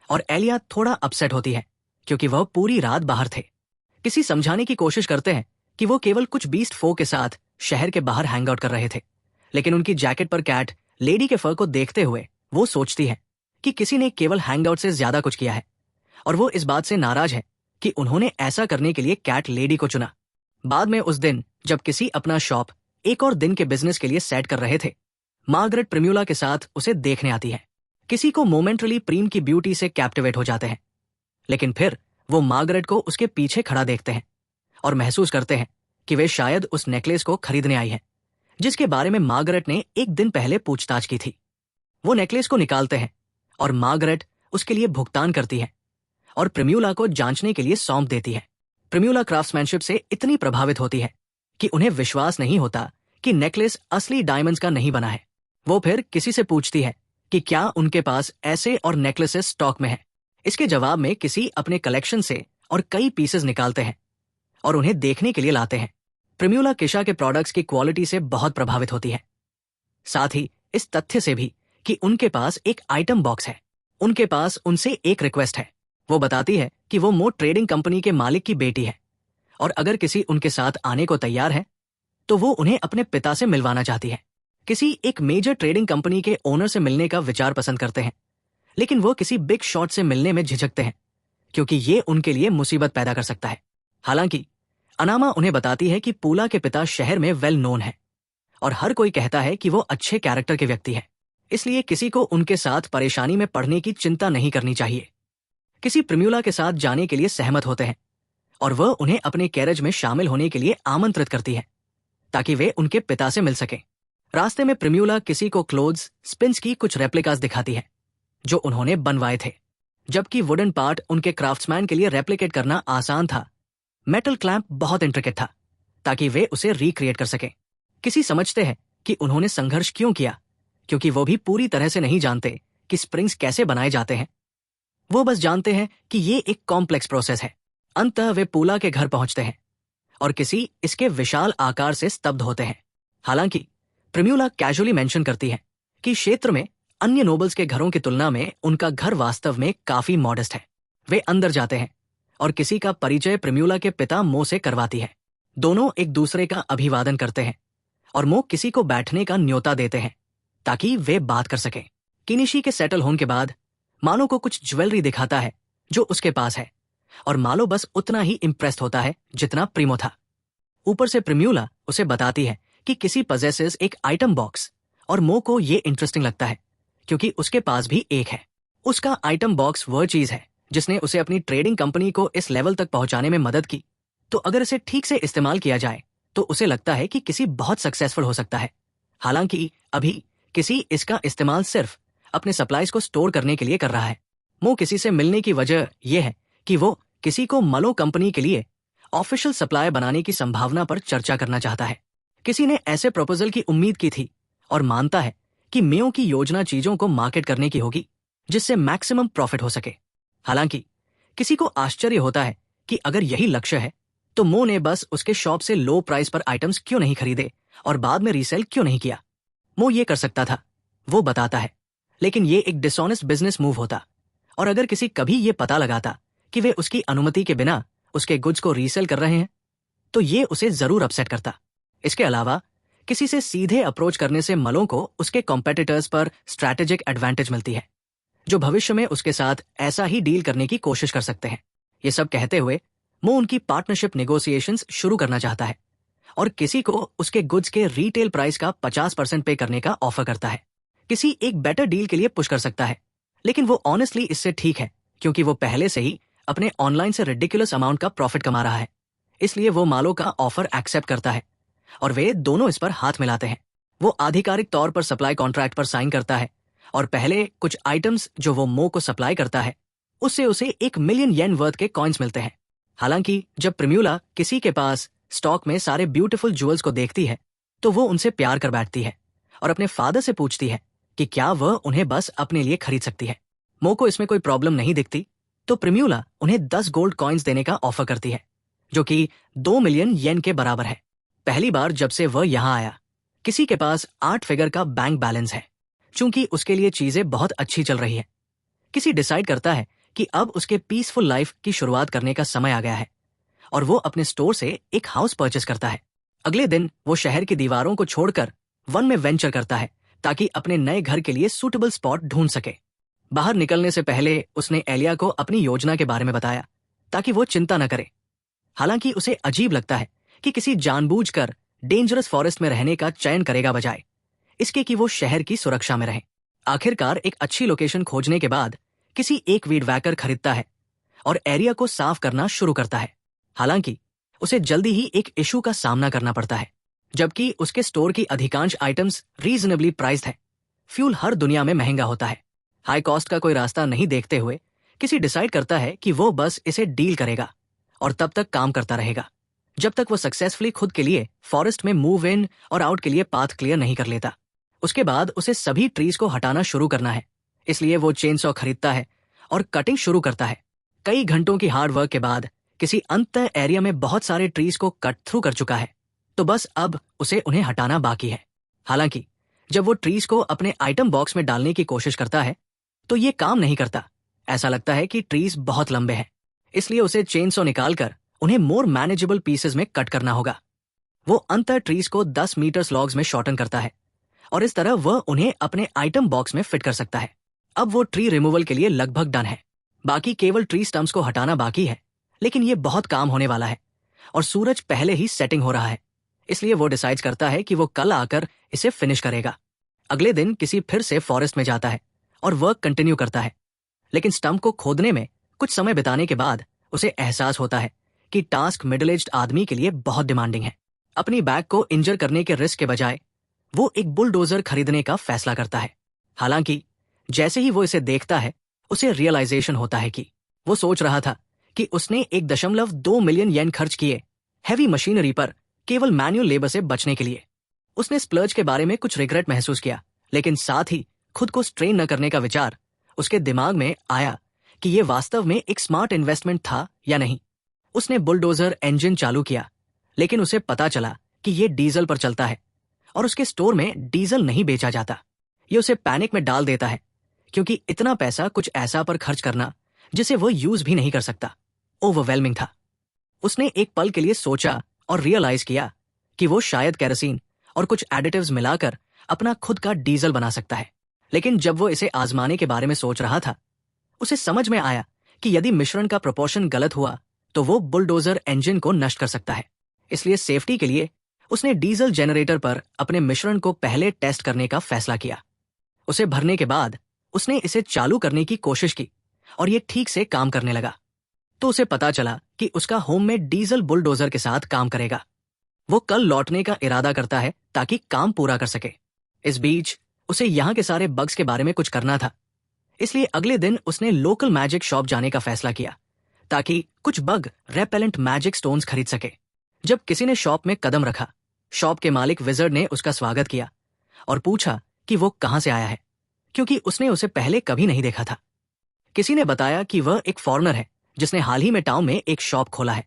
और एलिया थोड़ा अपसेट होती है क्योंकि वह पूरी रात बाहर थे। किसी समझाने की कोशिश करते हैं कि वो केवल कुछ बीस्ट फोक के साथ शहर के बाहर हैंग आउट कर रहे थे, लेकिन उनकी जैकेट पर कैट लेडी के फर को देखते हुए वो सोचती है कि किसी ने केवल हैंग आउट से ज्यादा कुछ किया है और वो इस बात से नाराज है कि उन्होंने ऐसा करने के लिए कैट लेडी को चुना। बाद में उस दिन जब किसी अपना शॉप एक और दिन के बिजनेस के लिए सेट कर रहे थे, मार्गरेट प्रिम्यूला के साथ उसे देखने आती है। किसी को मोमेंटरली प्रीम की ब्यूटी से कैप्टिवेट हो जाते हैं, लेकिन फिर वो मार्गरेट को उसके पीछे खड़ा देखते हैं और महसूस करते हैं कि वे शायद उस नेकलेस को खरीदने आई हैं, जिसके बारे में मार्गरेट ने एक दिन पहले पूछताछ की थी। वो नेकलेस को निकालते हैं और मार्गरेट उसके लिए भुगतान करती है और प्रिम्यूला को जांचने के लिए सौंप देती है। प्रिम्यूला क्राफ्ट्समैनशिप से इतनी प्रभावित होती है कि उन्हें विश्वास नहीं होता कि नेकलेस असली डायमंड्स का नहीं बना है। वो फिर किसी से पूछती है कि क्या उनके पास ऐसे और नेकलेसेस स्टॉक में हैं। इसके जवाब में किसी अपने कलेक्शन से और कई पीसेस निकालते हैं और उन्हें देखने के लिए लाते हैं। प्रिम्यूला किशा के प्रोडक्ट्स की क्वालिटी से बहुत प्रभावित होती है, साथ ही इस तथ्य से भी कि उनके पास एक आइटम बॉक्स है। उनके पास उनसे एक रिक्वेस्ट है। वो बताती है कि वो मो ट्रेडिंग कंपनी के मालिक की बेटी है और अगर किसी उनके साथ आने को तैयार है तो वो उन्हें अपने पिता से मिलवाना चाहती है। किसी एक मेजर ट्रेडिंग कंपनी के ओनर से मिलने का विचार पसंद करते हैं, लेकिन वो किसी बिग शॉट से मिलने में झिझकते हैं क्योंकि ये उनके लिए मुसीबत पैदा कर सकता है। हालांकि अनामा उन्हें बताती है कि पूला के पिता शहर में वेल नोन है और हर कोई कहता है कि वो अच्छे कैरेक्टर के व्यक्ति हैं, इसलिए किसी को उनके साथ परेशानी में पड़ने की चिंता नहीं करनी चाहिए। किसी प्रिम्यूला के साथ जाने के लिए सहमत होते हैं और वह उन्हें अपने कैरेज में शामिल होने के लिए आमंत्रित करती है ताकि वे उनके पिता से मिल सकें। रास्ते में प्रिम्यूला किसी को क्लोथ्स स्पिन्स की कुछ रेप्लिकास दिखाती है जो उन्होंने बनवाए थे। जबकि वुडन पार्ट उनके क्राफ्ट्समैन के लिए रेप्लिकेट करना आसान था, मेटल क्लैंप बहुत इंट्रिकेट था ताकि वे उसे रिक्रिएट कर सकें। किसी समझते हैं कि उन्होंने संघर्ष क्यों किया क्योंकि वो भी पूरी तरह से नहीं जानते कि स्प्रिंग्स कैसे बनाए जाते हैं। वो बस जानते हैं कि ये एक कॉम्प्लेक्स प्रोसेस है। अंततः वे पूला के घर पहुंचते हैं और किसी इसके विशाल आकार से स्तब्ध होते हैं। हालांकि प्रिम्यूला कैजुअली मेंशन करती है कि क्षेत्र में अन्य नोबल्स के घरों की तुलना में उनका घर वास्तव में काफी मॉडेस्ट है। वे अंदर जाते हैं और किसी का परिचय प्रिम्यूला के पिता मो से करवाती है। दोनों एक दूसरे का अभिवादन करते हैं और मो किसी को बैठने का न्योता देते हैं ताकि वे बात कर सकें। किनिशी के सेटल होने के बाद मालो को कुछ ज्वेलरी दिखाता है जो उसके पास है और मालो बस उतना ही इम्प्रेस्ड होता है जितना प्रिमो था। ऊपर से प्रिम्यूला उसे बताती है कि किसी पजेसेस एक आइटम बॉक्स और मो को ये इंटरेस्टिंग लगता है क्योंकि उसके पास भी एक है। उसका आइटम बॉक्स वह चीज है जिसने उसे अपनी ट्रेडिंग कंपनी को इस लेवल तक पहुंचाने में मदद की, तो अगर इसे ठीक से इस्तेमाल किया जाए तो उसे लगता है कि किसी बहुत सक्सेसफुल हो सकता है। हालांकि अभी किसी इसका इस्तेमाल सिर्फ अपने सप्लाईज को स्टोर करने के लिए कर रहा है। मो किसी से मिलने की वजह यह है कि वो किसी को मलो कंपनी के लिए ऑफिशियल सप्लाई बनाने की संभावना पर चर्चा करना चाहता है। किसी ने ऐसे प्रपोजल की उम्मीद की थी और मानता है कि मेयो की योजना चीजों को मार्केट करने की होगी जिससे मैक्सिमम प्रॉफिट हो सके। हालांकि किसी को आश्चर्य होता है कि अगर यही लक्ष्य है तो मो ने बस उसके शॉप से लो प्राइस पर आइटम्स क्यों नहीं खरीदे और बाद में रीसेल क्यों नहीं किया। मो ये कर सकता था, वो बताता है, लेकिन ये एक डिसऑनेस्ट बिजनेस मूव होता और अगर किसी कभी ये पता लगाता कि वे उसकी अनुमति के बिना उसके गुड्स को रीसेल कर रहे हैं तो ये उसे जरूर अपसेट करता। इसके अलावा किसी से सीधे अप्रोच करने से मलों को उसके कॉम्पिटिटर्स पर स्ट्रैटेजिक एडवांटेज मिलती है जो भविष्य में उसके साथ ऐसा ही डील करने की कोशिश कर सकते हैं। ये सब कहते हुए मो उनकी पार्टनरशिप नेगोशिएशंस शुरू करना चाहता है और किसी को उसके गुड्स के रिटेल प्राइस का 50% पे करने का ऑफर करता है। किसी एक बेटर डील के लिए पुश कर सकता है, लेकिन वो ऑनेस्टली इससे ठीक है क्योंकि वो पहले से ही अपने ऑनलाइन से रिडिकुलस अमाउंट का प्रॉफिट कमा रहा है। इसलिए वो मालो का ऑफर एक्सेप्ट करता है और वे दोनों इस पर हाथ मिलाते हैं। वो आधिकारिक तौर पर सप्लाई कॉन्ट्रैक्ट पर साइन करता है और पहले कुछ आइटम्स जो वो मो को सप्लाई करता है उससे उसे 1 मिलियन येन वर्थ के कॉइन्स मिलते हैं। हालांकि जब प्रिम्यूला किसी के पास स्टॉक में सारे ब्यूटीफुल ज्वेल्स को देखती है तो वो उनसे प्यार कर बैठती है और अपने फादर से पूछती है कि क्या वह उन्हें बस अपने लिए खरीद सकती है। मो को इसमें कोई प्रॉब्लम नहीं दिखती तो प्रिम्यूला उन्हें 10 गोल्ड कॉइन्स देने का ऑफर करती है जो कि 2 मिलियन येन के बराबर है। पहली बार जब से वह यहां आया किसी के पास 8 फिगर का बैंक बैलेंस है। चूंकि उसके लिए चीजें बहुत अच्छी चल रही है, किसी डिसाइड करता है कि अब उसके पीसफुल लाइफ की शुरुआत करने का समय आ गया है और वो अपने स्टोर से एक हाउस परचेस करता है। अगले दिन वो शहर की दीवारों को छोड़कर वन में वेंचर करता है ताकि अपने नए घर के लिए सूटेबल स्पॉट ढूंढ सके। बाहर निकलने से पहले उसने एलिया को अपनी योजना के बारे में बताया ताकि वो चिंता न करे। हालांकि उसे अजीब लगता है कि किसी जानबूझकर डेंजरस फॉरेस्ट में रहने का चयन करेगा बजाय इसके कि वो शहर की सुरक्षा में रहे। आखिरकार एक अच्छी लोकेशन खोजने के बाद किसी एक वीड वैकर खरीदता है और एरिया को साफ करना शुरू करता है। हालांकि उसे जल्दी ही एक इशू का सामना करना पड़ता है, जबकि उसके स्टोर की अधिकांश आइटम्स रीजनेबली प्राइस्ड है। फ्यूल हर दुनिया में महंगा होता है। हाई कॉस्ट का कोई रास्ता नहीं देखते हुए किसी डिसाइड करता है कि वो बस इसे डील करेगा और तब तक काम करता रहेगा जब तक वो सक्सेसफुली खुद के लिए फॉरेस्ट में मूव इन और आउट के लिए पाथ क्लियर नहीं कर लेता। उसके बाद उसे सभी ट्रीज को हटाना शुरू करना है, इसलिए वो चेनसॉ खरीदता है और कटिंग शुरू करता है। कई घंटों की हार्ड वर्क के बाद किसी अंतः एरिया में बहुत सारे ट्रीज को कट थ्रू कर चुका है, तो बस अब उसे उन्हें हटाना बाकी है। हालांकि जब वो ट्रीज को अपने आइटम बॉक्स में डालने की कोशिश करता है तो ये काम नहीं करता। ऐसा लगता है कि ट्रीज बहुत लंबे हैं, इसलिए उसे चेनसॉ निकालकर उन्हें मोर मैनेजेबल पीसेस में कट करना होगा। वो अंतर ट्रीज को 10 मीटर स्लॉग्स में शॉर्टन करता है और इस तरह वह उन्हें अपने आइटम बॉक्स में फिट कर सकता है। अब वो ट्री रिमूवल के लिए लगभग डन है। बाकी केवल ट्री स्टम्प्स को हटाना बाकी है, लेकिन ये बहुत काम होने वाला है और सूरज पहले ही सेटिंग हो रहा है, इसलिए वो डिसाइड करता है कि वो कल आकर इसे फिनिश करेगा। अगले दिन किसी फिर से फॉरेस्ट में जाता है और वर्क कंटिन्यू करता है, लेकिन स्टंप को खोदने में कुछ समय बिताने के बाद उसे एहसास होता है कि टास्क मिडिल एज्ड आदमी के लिए बहुत डिमांडिंग है। अपनी बैक को इंजर करने के रिस्क के बजाय वो एक बुलडोजर खरीदने का फैसला करता है। हालांकि जैसे ही वो इसे देखता है उसे रियलाइजेशन होता है कि वो सोच रहा था कि उसने 1.2 मिलियन येन खर्च किए हैवी मशीनरी पर केवल मैन्युअल लेबर से बचने के लिए। उसने स्प्लर्ज के बारे में कुछ रिग्रेट महसूस किया, लेकिन साथ ही खुद को स्ट्रेन न करने का विचार उसके दिमाग में आया कि ये वास्तव में एक स्मार्ट इन्वेस्टमेंट था या नहीं। उसने बुलडोजर इंजन चालू किया, लेकिन उसे पता चला कि ये डीजल पर चलता है और उसके स्टोर में डीजल नहीं बेचा जाता। ये उसे पैनिक में डाल देता है, क्योंकि इतना पैसा कुछ ऐसा पर खर्च करना जिसे वो यूज भी नहीं कर सकता ओवरवेलमिंग था। उसने एक पल के लिए सोचा और रियलाइज किया कि वो शायद केरोसिन और कुछ एडिटिव्स मिलाकर अपना खुद का डीजल बना सकता है। लेकिन जब वो इसे आजमाने के बारे में सोच रहा था, उसे समझ में आया कि यदि मिश्रण का प्रोपोर्शन गलत हुआ तो वो बुलडोजर इंजन को नष्ट कर सकता है। इसलिए सेफ्टी के लिए उसने डीजल जनरेटर पर अपने मिश्रण को पहले टेस्ट करने का फैसला किया। उसे भरने के बाद उसने इसे चालू करने की कोशिश की और ये ठीक से काम करने लगा। तो उसे पता चला कि उसका होममेड डीजल बुलडोजर के साथ काम करेगा। वो कल लौटने का इरादा करता है ताकि काम पूरा कर सके। इस बीच उसे यहाँ के सारे बग्स के बारे में कुछ करना था, इसलिए अगले दिन उसने लोकल मैजिक शॉप जाने का फैसला किया ताकि कुछ बग रेपेलेंट मैजिक स्टोन्स खरीद सके। जब किसी ने शॉप में कदम रखा, शॉप के मालिक विजर्ड ने उसका स्वागत किया और पूछा कि वो कहाँ से आया है, क्योंकि उसने उसे पहले कभी नहीं देखा था। किसी ने बताया कि वह एक फॉरेनर है जिसने हाल ही में टाउन में एक शॉप खोला है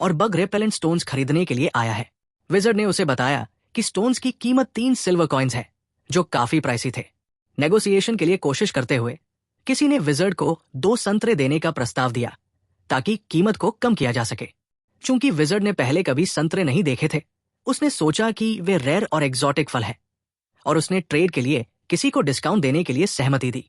और बग रेपेलेंट स्टोन्स खरीदने के लिए आया है। विजर्ड ने उसे बताया कि स्टोन्स की कीमत 3 सिल्वर कॉइन्स है, जो काफी प्राइसी थे। नेगोशिएशन के लिए कोशिश करते हुए किसी ने विजर्ड को 2 संतरे देने का प्रस्ताव दिया ताकि कीमत को कम किया जा सके। चूंकि विजर्ड ने पहले कभी संतरे नहीं देखे थे, उसने सोचा कि वे रेयर और एग्जॉटिक फल है और उसने ट्रेड के लिए किसी को डिस्काउंट देने के लिए सहमति दी।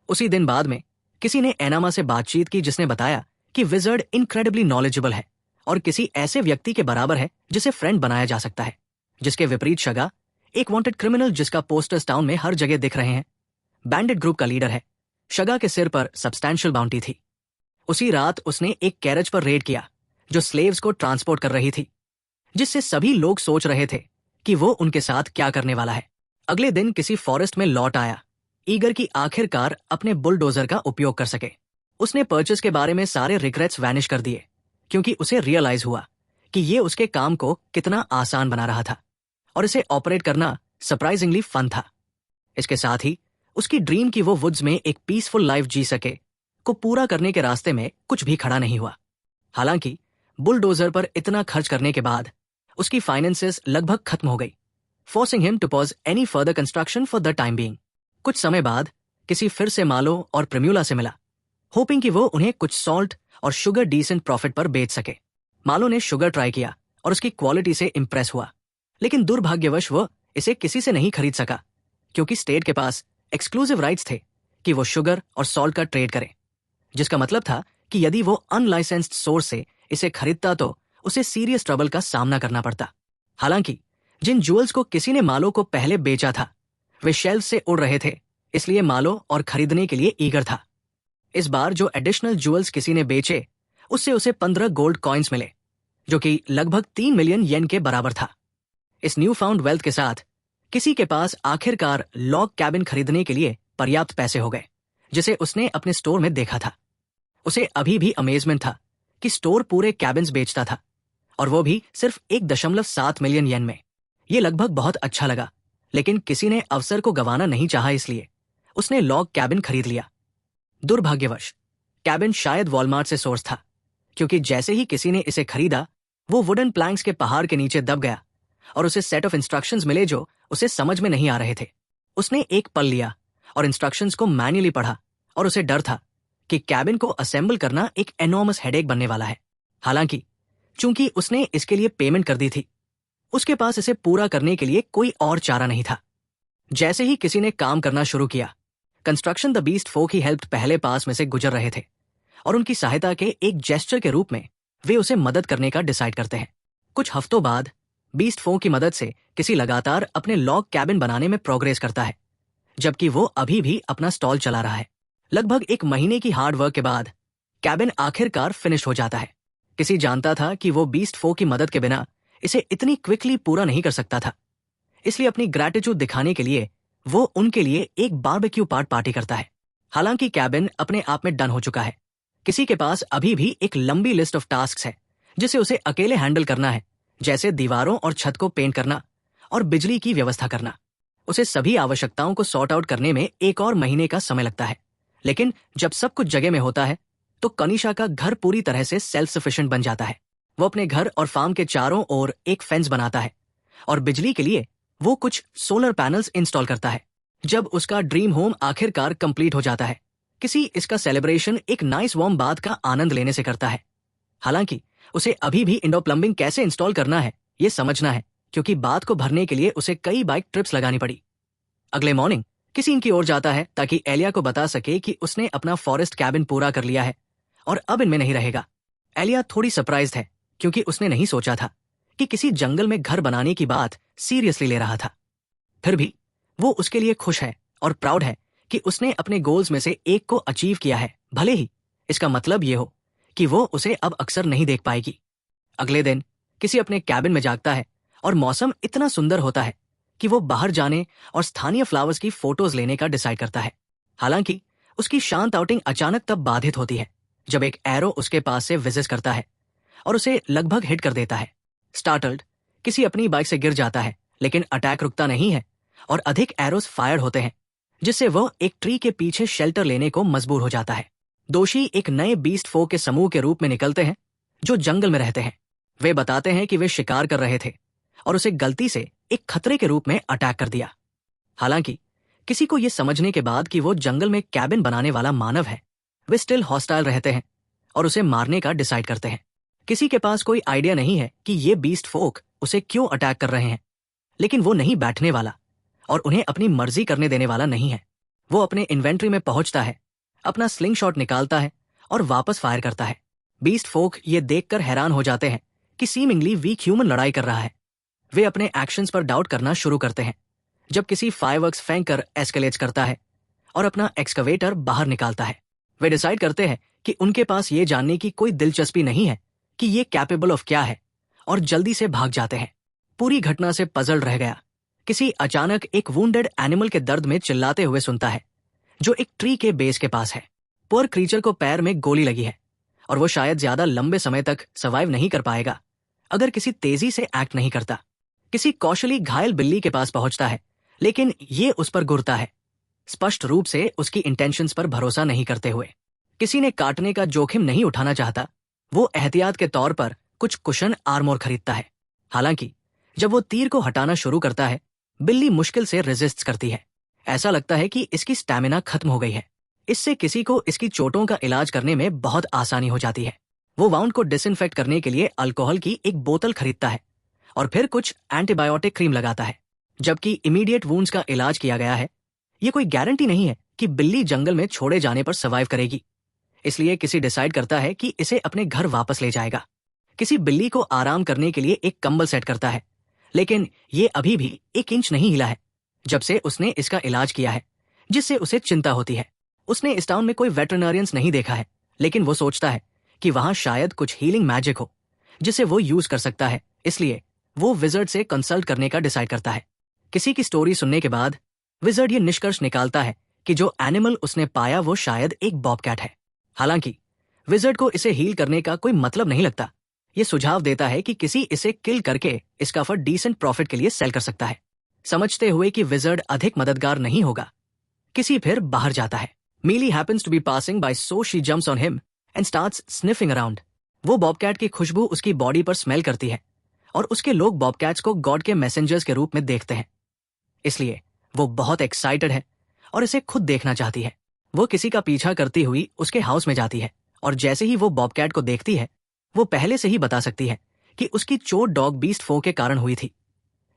उसी दिन बाद में किसी ने एनामा से बातचीत की जिसने बताया कि विजर्ड इनक्रेडिबली नॉलेजेबल है और किसी ऐसे व्यक्ति के बराबर है जिसे फ्रेंड बनाया जा सकता है। जिसके विपरीत शगा एक वांटेड क्रिमिनल जिसका पोस्टर्स टाउन में हर जगह दिख रहे हैं, बैंडिट ग्रुप का लीडर है। शगा के सिर पर सब्सटैंशियल बाउंटी थी। उसी रात उसने एक कैरेज पर रेड किया जो स्लेव्स को ट्रांसपोर्ट कर रही थी, जिससे सभी लोग सोच रहे थे कि वो उनके साथ क्या करने वाला है। अगले दिन किसी फॉरेस्ट में लौट आया, ईगर की आखिरकार अपने बुलडोजर का उपयोग कर सके। उसने परचेस के बारे में सारे रिग्रेट्स वैनिश कर दिए, क्योंकि उसे रियलाइज हुआ कि ये उसके काम को कितना आसान बना रहा था और इसे ऑपरेट करना सरप्राइजिंगली फन था। इसके साथ ही उसकी ड्रीम की वो वुड्स में एक पीसफुल लाइफ जी सके को पूरा करने के रास्ते में कुछ भी खड़ा नहीं हुआ। हालांकि बुलडोजर पर इतना खर्च करने के बाद उसकी फाइनेंसेस लगभग खत्म हो गई, forcing him to pause any further construction for the time being. कुछ समय बाद किसी फिर से मालो और प्रिम्यूला से मिला, होपिंग कि वो उन्हें कुछ सॉल्ट और शुगर डिसेंट प्रॉफिट पर बेच सके। मालो ने शुगर ट्राई किया और उसकी क्वालिटी से इंप्रेस हुआ, लेकिन दुर्भाग्यवश वो इसे किसी से नहीं खरीद सका, क्योंकि स्टेट के पास एक्सक्लूसिव राइट्स थे कि वो शुगर और सॉल्ट का ट्रेड करे, जिसका मतलब था कि यदि वो अनलाइसेंस्ड सोर्स से इसे खरीदता तो उसे सीरियस ट्रबल का सामना करना पड़ता। हालांकि जिन ज्वेल्स को किसी ने मालो को पहले बेचा था वे शेल्फ से उड़ रहे थे, इसलिए मालो और खरीदने के लिए ईगर था। इस बार जो एडिशनल ज्वेल्स किसी ने बेचे उससे उसे 15 गोल्ड कॉइन्स मिले, जो कि लगभग 3 मिलियन येन के बराबर था। इस न्यू फाउंड वेल्थ के साथ किसी के पास आखिरकार लॉग कैबिन खरीदने के लिए पर्याप्त पैसे हो गए, जिसे उसने अपने स्टोर में देखा था। उसे अभी भी अमेजमेंट था कि स्टोर पूरे कैबिन्स बेचता था, और वो भी सिर्फ 1.7 मिलियन येन में। ये लगभग बहुत अच्छा लगा, लेकिन किसी ने अवसर को गंवाना नहीं चाहा, इसलिए उसने लॉग कैबिन खरीद लिया। दुर्भाग्यवश कैबिन शायद वॉलमार्ट से सोर्स था, क्योंकि जैसे ही किसी ने इसे खरीदा, वो वुडन प्लैंक्स के पहाड़ के नीचे दब गया और उसे सेट ऑफ इंस्ट्रक्शंस मिले जो उसे समझ में नहीं आ रहे थे। उसने एक पल लिया और इंस्ट्रक्शंस को मैन्युअली पढ़ा, और उसे डर था कि कैबिन को असेंबल करना एक एनॉर्मस हेडेक बनने वाला है। हालांकि चूंकि उसने इसके लिए पेमेंट कर दी थी, उसके पास इसे पूरा करने के लिए कोई और चारा नहीं था। जैसे ही किसी ने काम करना शुरू किया, कंस्ट्रक्शन द बीस्ट फोक ही हेल्प पहले पास में से गुजर रहे थे, और उनकी सहायता के एक जेस्चर के रूप में वे उसे मदद करने का डिसाइड करते हैं। कुछ हफ्तों बाद बीस्ट फोक की मदद से किसी लगातार अपने लॉग कैबिन बनाने में प्रोग्रेस करता है, जबकि वो अभी भी अपना स्टॉल चला रहा है। लगभग 1 महीने की हार्ड वर्क के बाद कैबिन आखिरकार फिनिश हो जाता है। किसी जानता था कि वो बीस्ट फोक की मदद के बिना इसे इतनी क्विकली पूरा नहीं कर सकता था, इसलिए अपनी ग्रैटिट्यूड दिखाने के लिए वो उनके लिए एक बारबेक्यू पार्टी करता है। हालांकि कैबिन अपने आप में डन हो चुका है, किसी के पास अभी भी एक लंबी लिस्ट ऑफ टास्क है जिसे उसे अकेले हैंडल करना है, जैसे दीवारों और छत को पेंट करना और बिजली की व्यवस्था करना। उसे सभी आवश्यकताओं को सॉर्ट आउट करने में 1 और महीने का समय लगता है, लेकिन जब सब कुछ जगह में होता है तो कनिशा का घर पूरी तरह से सेल्फ सफिशिएंट बन जाता है। वो अपने घर और फार्म के चारों ओर एक फेंस बनाता है, और बिजली के लिए वो कुछ सोलर पैनल्स इंस्टॉल करता है। जब उसका ड्रीम होम आखिरकार कंप्लीट हो जाता है, किसी इसका सेलिब्रेशन एक नाइस वार्म बाथ का आनंद लेने से करता है। हालांकि उसे अभी भी इंडोर प्लम्बिंग कैसे इंस्टॉल करना है ये समझना है, क्योंकि बाथ को भरने के लिए उसे कई बाइक ट्रिप्स लगानी पड़ी। अगले मॉर्निंग किसी इनकी ओर जाता है ताकि एलिया को बता सके कि उसने अपना फॉरेस्ट कैबिन पूरा कर लिया है और अब इनमें नहीं रहेगा। एलिया थोड़ी सरप्राइज्ड है, क्योंकि उसने नहीं सोचा था कि किसी जंगल में घर बनाने की बात सीरियसली ले रहा था। फिर भी वो उसके लिए खुश है और प्राउड है कि उसने अपने गोल्स में से एक को अचीव किया है, भले ही इसका मतलब ये हो कि वो उसे अब अक्सर नहीं देख पाएगी। अगले दिन किसी अपने कैबिन में जागता है और मौसम इतना सुंदर होता है कि वो बाहर जाने और स्थानीय फ्लावर्स की फोटोज लेने का डिसाइड करता है। हालांकि उसकी शांत आउटिंग अचानक तब बाधित होती है जब एक एरो उसके पास से विजिट करता है और उसे लगभग हिट कर देता है। स्टार्टल्ड किसी अपनी बाइक से गिर जाता है, लेकिन अटैक रुकता नहीं है और अधिक एरोस फायर होते हैं, जिससे वो एक ट्री के पीछे शेल्टर लेने को मजबूर हो जाता है। दोषी एक नए बीस्ट फोक के समूह के रूप में निकलते हैं जो जंगल में रहते हैं। वे बताते हैं कि वे शिकार कर रहे थे और उसे गलती से एक खतरे के रूप में अटैक कर दिया। हालांकि किसी को यह समझने के बाद कि वो जंगल में कैबिन बनाने वाला मानव है, वे स्टिल हॉस्टाइल रहते हैं और उसे मारने का डिसाइड करते हैं। किसी के पास कोई आइडिया नहीं है कि ये बीस्ट फोक उसे क्यों अटैक कर रहे हैं, लेकिन वो नहीं बैठने वाला और उन्हें अपनी मर्जी करने देने वाला नहीं है। वो अपने इन्वेंट्री में पहुंचता है, अपना स्लिंग शॉट निकालता है और वापस फायर करता है। बीस्ट फोक ये देखकर हैरान हो जाते हैं कि सीमिंगली वीक ह्यूमन लड़ाई कर रहा है। वे अपने एक्शंस पर डाउट करना शुरू करते हैं जब किसी फायरवर्क्स फेंककर एस्केलेट करता है और अपना एक्सकवेटर बाहर निकालता है। वे डिसाइड करते हैं कि उनके पास ये जानने की कोई दिलचस्पी नहीं है कि ये कैपेबल ऑफ क्या है, और जल्दी से भाग जाते हैं। पूरी घटना से पजल रह गया, किसी अचानक एक वुंडेड एनिमल के दर्द में चिल्लाते हुए सुनता है जो एक ट्री के बेस के पास है। पुअर क्रीचर को पैर में गोली लगी है और वो शायद ज्यादा लंबे समय तक सर्वाइव नहीं कर पाएगा अगर किसी तेजी से एक्ट नहीं करता। किसी कौशली घायल बिल्ली के पास पहुंचता है, लेकिन ये उस पर गुरता है, स्पष्ट रूप से उसकी इंटेंशंस पर भरोसा नहीं करते हुए। किसी ने काटने का जोखिम नहीं उठाना चाहता, वो एहतियात के तौर पर कुछ कुशन आर्मोर खरीदता है। हालांकि जब वो तीर को हटाना शुरू करता है, बिल्ली मुश्किल से रेजिस्ट करती है। ऐसा लगता है कि इसकी स्टैमिना खत्म हो गई है। इससे किसी को इसकी चोटों का इलाज करने में बहुत आसानी हो जाती है। वो वाउंड को डिसइंफेक्ट करने के लिए अल्कोहल की एक बोतल खरीदता है और फिर कुछ एंटीबायोटिक क्रीम लगाता है। जबकि इमीडिएट वुंड्स का इलाज किया गया है, ये कोई गारंटी नहीं है कि बिल्ली जंगल में छोड़े जाने पर सर्वाइव करेगी। इसलिए किसी डिसाइड करता है कि इसे अपने घर वापस ले जाएगा। किसी बिल्ली को आराम करने के लिए एक कंबल सेट करता है, लेकिन ये अभी भी 1 इंच नहीं हिला है जब से उसने इसका इलाज किया है, जिससे उसे चिंता होती है। उसने इस टाउन में कोई वेटरनरियंस नहीं देखा है, लेकिन वो सोचता है कि वहां शायद कुछ हीलिंग मैजिक हो जिसे वो यूज कर सकता है, इसलिए वो विजर्ड से कंसल्ट करने का डिसाइड करता है। किसी की स्टोरी सुनने के बाद विजर्ड ये निष्कर्ष निकालता है कि जो एनिमल उसने पाया वो शायद एक बॉबकैट है। हालांकि विजर्ड को इसे हील करने का कोई मतलब नहीं लगता। ये सुझाव देता है कि किसी इसे किल करके इसका फर डिसेंट प्रॉफिट के लिए सेल कर सकता है। समझते हुए कि विजर्ड अधिक मददगार नहीं होगा, किसी फिर बाहर जाता है। Millie happens to be passing by, so she jumps on him and starts sniffing around. वो बॉबकैट की खुशबू उसकी बॉडी पर स्मेल करती है और उसके लोग बॉबकैट्स को गॉड के मैसेंजर्स के रूप में देखते हैं, इसलिए वो बहुत एक्साइटेड है और इसे खुद देखना चाहती है। वो किसी का पीछा करती हुई उसके हाउस में जाती है और जैसे ही वो बॉबकैट को देखती है, वो पहले से ही बता सकती है कि उसकी चोट डॉग बीस्ट फो के कारण हुई थी,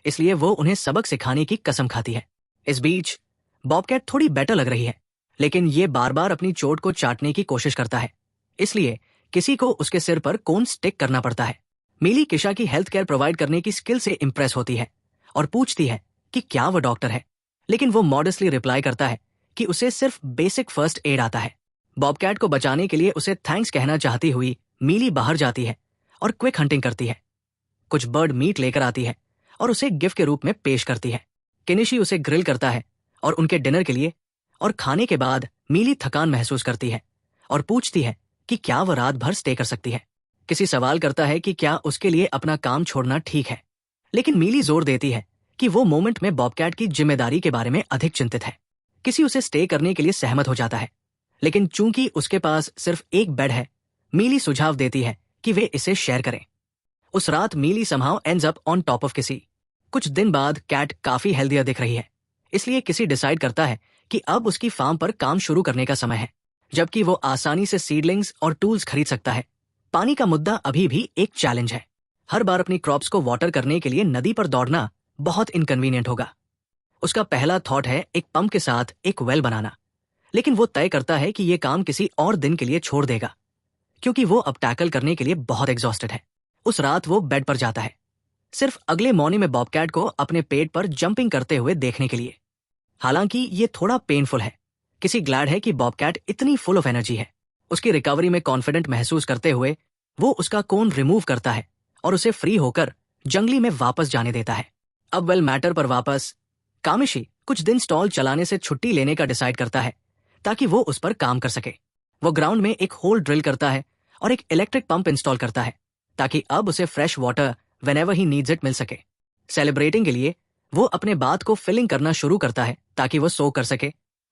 इसलिए वो उन्हें सबक सिखाने की कसम खाती है। इस बीच बॉबकैट थोड़ी बेटर लग रही है, लेकिन ये बार बार अपनी चोट को चाटने की कोशिश करता है, इसलिए किसी को उसके सिर पर कोन स्टिक करना पड़ता है। मीली किशा की हेल्थ केयर प्रोवाइड करने की स्किल से इंप्रेस होती है और पूछती है कि क्या वो डॉक्टर है, लेकिन वो मॉडेस्टली रिप्लाई करता है कि उसे सिर्फ बेसिक फर्स्ट एड आता है। बॉबकैट को बचाने के लिए उसे थैंक्स कहना चाहती हुई मीली बाहर जाती है और क्विक हंटिंग करती है। कुछ बर्ड मीट लेकर आती है और उसे गिफ्ट के रूप में पेश करती है। केनिशी उसे ग्रिल करता है और उनके डिनर के लिए, और खाने के बाद मीली थकान महसूस करती है और पूछती है कि क्या वह रात भर स्टे कर सकती है। किसी सवाल करता है कि क्या उसके लिए अपना काम छोड़ना ठीक है, लेकिन मीली जोर देती है कि वो मोमेंट में बॉबकैट की जिम्मेदारी के बारे में अधिक चिंतित है। किसी उसे स्टे करने के लिए सहमत हो जाता है, लेकिन चूंकि उसके पास सिर्फ एक बेड है, मीली सुझाव देती है कि वे इसे शेयर करें। उस रात mealy somehow ends up on top of किसी। कुछ दिन बाद कैट काफी हेल्दियर दिख रही है, इसलिए किसी डिसाइड करता है कि अब उसकी फार्म पर काम शुरू करने का समय है, जबकि वो आसानी से सीडलिंग्स और टूल्स खरीद सकता है। पानी का मुद्दा अभी भी एक चैलेंज है। हर बार अपनी क्रॉप्स को वाटर करने के लिए नदी पर दौड़ना बहुत इनकन्वीनियंट होगा। उसका पहला थॉट है एक पंप के साथ एक वेल बनाना, लेकिन वो तय करता है कि ये काम किसी और दिन के लिए छोड़ देगा, क्योंकि वो अब टैकल करने के लिए बहुत एग्जॉस्टेड है। उस रात वो बेड पर जाता है, सिर्फ अगले मॉर्निंग में बॉबकैट को अपने पेट पर जंपिंग करते हुए देखने के लिए। हालांकि ये थोड़ा पेनफुल है। किसी ग्लैड है कि बॉबकैट इतनी फुल ऑफ एनर्जी है। उसकी रिकवरी में कॉन्फिडेंट महसूस करते हुए वो उसका कोन रिमूव करता है और उसे फ्री होकर जंगली में वापस जाने देता है। अब वेल मैटर पर वापस, कामिशी कुछ दिन स्टॉल चलाने से छुट्टी लेने का डिसाइड करता है ताकि वो उस पर काम कर सके। वो ग्राउंड में एक होल ड्रिल करता है और एक इलेक्ट्रिक पंप इंस्टॉल करता है ताकि अब उसे fresh water whenever he needs it मिल सके। सेलिब्रेटिंग के लिए वो अपने बाथ को फिलिंग करना शुरू करता है ताकि वो सो कर सके,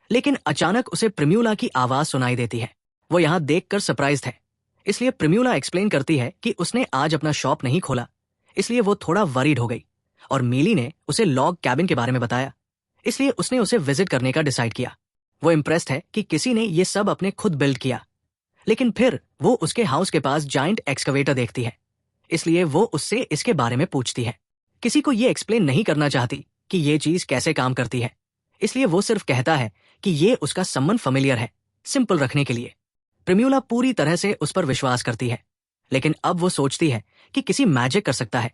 लेकिन अचानक उसे प्रिम्यूला की आवाज सुनाई देती है। वो यहाँ देखकर सरप्राइज्ड है, इसलिए प्रिम्यूला एक्सप्लेन करती है कि उसने आज अपना शॉप नहीं खोला, इसलिए वो थोड़ा वरीड हो गई और मीली ने उसे लॉग कैबिन के बारे में बताया, इसलिए उसने उसे विजिट करने का डिसाइड किया। वो इम्प्रेस्ड है कि किसी ने ये सब अपने खुद बिल्ड किया, लेकिन फिर वो उसके हाउस के पास जाइंट एक्सकवेटर देखती है, इसलिए वो उससे इसके बारे में पूछती है। किसी को ये एक्सप्लेन नहीं करना चाहती कि ये चीज कैसे काम करती है, इसलिए वो सिर्फ कहता है कि ये उसका सम्मन फैमिलियर है, सिंपल रखने के लिए। प्रिम्यूला पूरी तरह से उस पर विश्वास करती है, लेकिन अब वो सोचती है कि किसी मैजिक कर सकता है,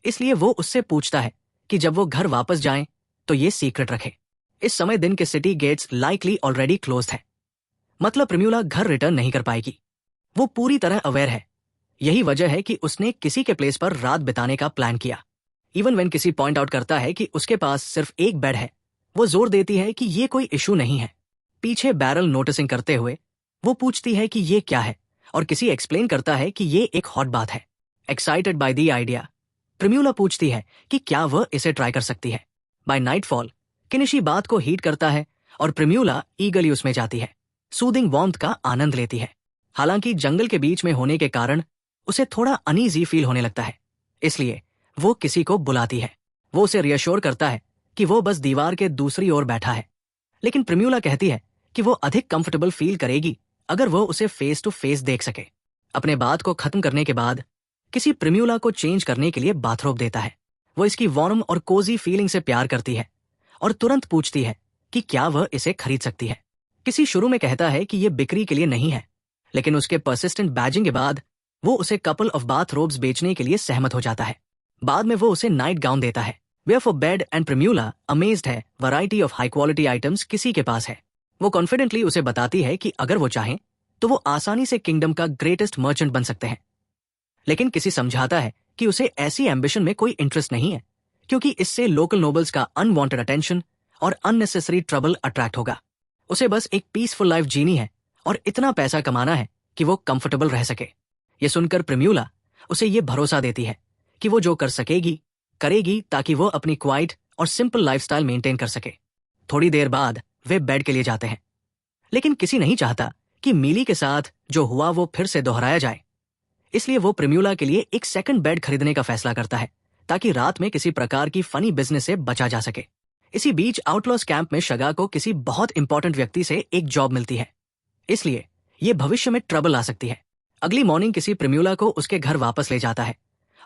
इसलिए वो उससे पूछता है कि जब वो घर वापस जाएं तो ये सीक्रेट रखे। इस समय दिन के city gates likely already closed है, मतलब प्रिम्यूला घर रिटर्न नहीं कर पाएगी। वो पूरी तरह अवेयर है, यही वजह है कि उसने किसी के प्लेस पर रात बिताने का प्लान किया। इवन व्हेन किसी पॉइंट आउट करता है कि उसके पास सिर्फ एक बेड है, वो जोर देती है कि ये कोई इशू नहीं है। पीछे बैरल नोटिसिंग करते हुए वो पूछती है कि ये क्या है, और किसी एक्सप्लेन करता है कि ये एक हॉट बात है। एक्साइटेड बाय द आइडिया, प्रिम्यूला पूछती है कि क्या वह इसे ट्राई कर सकती है। बाय नाइटफॉल किनिशी बात को हीट करता है और प्रिम्यूला ईगली उसमें जाती है, सूदिंग वार्मथ का आनंद लेती है। हालांकि जंगल के बीच में होने के कारण उसे थोड़ा अनईजी फील होने लगता है, इसलिए वो किसी को बुलाती है। वो उसे रियश्योर करता है कि वो बस दीवार के दूसरी ओर बैठा है, लेकिन प्रिम्यूला कहती है कि वो अधिक कंफर्टेबल फील करेगी अगर वो उसे फेस टू फेस देख सके। अपने बात को खत्म करने के बाद किसी प्रिम्यूला को चेंज करने के लिए बाथरोब देता है। वो इसकी वार्म और कोजी फीलिंग से प्यार करती है और तुरंत पूछती है कि क्या वह इसे खरीद सकती है। किसी शुरू में कहता है कि ये बिक्री के लिए नहीं है, लेकिन उसके परसिस्टेंट बैजिंग के बाद वो उसे कपल ऑफ बाथरोब्स बेचने के लिए सहमत हो जाता है। बाद में वो उसे नाइट गाउन देता है। Wear for bed and primula amazed है variety of high quality items किसी के पास है। वो कॉन्फिडेंटली उसे बताती है कि अगर वो चाहें तो वो आसानी से किंगडम का ग्रेटेस्ट मर्चेंट बन सकते हैं। लेकिन किसी समझाता है कि उसे ऐसी एम्बिशन में कोई इंटरेस्ट नहीं है, क्योंकि इससे लोकल नोबल्स का अनवांटेड अटेंशन और अननेसेसरी ट्रबल अट्रैक्ट होगा। उसे बस एक पीसफुल लाइफ जीनी है और इतना पैसा कमाना है कि वो कंफर्टेबल रह सके। ये सुनकर प्रिम्यूला उसे ये भरोसा देती है कि वो जो कर सकेगी करेगी, ताकि वो अपनी क्वाइट और सिंपल लाइफस्टाइल मेंटेन कर सके। थोड़ी देर बाद वे बेड के लिए जाते हैं, लेकिन किसी नहीं चाहता कि मीली के साथ जो हुआ वो फिर से दोहराया जाए। इसलिए वो प्रिम्यूला के लिए एक सेकंड बेड खरीदने का फैसला करता है, ताकि रात में किसी प्रकार की फनी बिजनेस से बचा जा सके। इसी बीच आउटलॉस कैंप में शगा को किसी बहुत इंपॉर्टेंट व्यक्ति से एक जॉब मिलती है, इसलिए ये भविष्य में ट्रबल आ सकती है। अगली मॉर्निंग किसी प्रिम्यूला को उसके घर वापस ले जाता है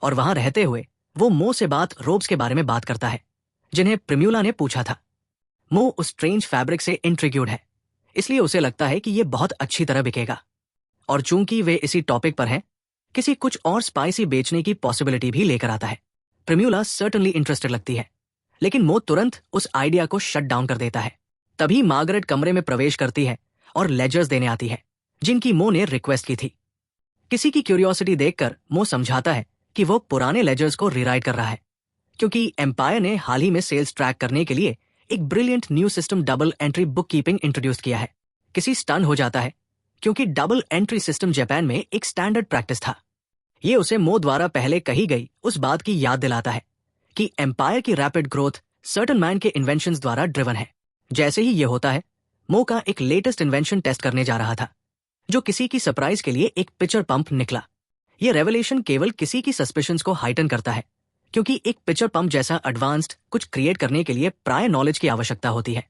और वहां रहते हुए वो मो से रोब्स के बारे में बात करता है, जिन्हें प्रिम्यूला ने पूछा था। मो उस स्ट्रेंज फैब्रिक से इंट्रिग्यूड है, इसलिए उसे लगता है कि ये बहुत अच्छी तरह बिकेगा। और चूंकि वे इसी टॉपिक पर हैं, किसी कुछ और स्पाइसी बेचने की पॉसिबिलिटी भी लेकर आता है। प्रिम्यूला सर्टनली इंटरेस्टेड लगती है, लेकिन मो तुरंत उस आइडिया को शट डाउन कर देता है। तभी मार्गरेट कमरे में प्रवेश करती है और लेजर्स देने आती है, जिनकी मो ने रिक्वेस्ट की थी। किसी की क्यूरियोसिटी देखकर मो समझाता है कि वो पुराने लेजर्स को रीराइट कर रहा है, क्योंकि एम्पायर ने हाल ही में सेल्स ट्रैक करने के लिए एक brilliant new system double entry book keeping introduce किया है। किसी स्टन हो जाता है, क्योंकि डबल एंट्री सिस्टम जापान में एक स्टैंडर्ड प्रैक्टिस था। ये उसे मो द्वारा पहले कही गई उस बात की याद दिलाता है कि एम्पायर की रैपिड ग्रोथ सर्टन मैन के इन्वेंशंस द्वारा ड्रिवन है। जैसे ही ये होता है, मो का एक लेटेस्ट इन्वेंशन टेस्ट करने जा रहा था, जो किसी की सरप्राइज के लिए एक पिचर पंप निकला। ये रेवलेशन केवल किसी की सस्पिशंस को हाइटन करता है, क्योंकि एक पिचर पंप जैसा एडवांस्ड कुछ क्रिएट करने के लिए प्रायर नॉलेज की आवश्यकता होती है,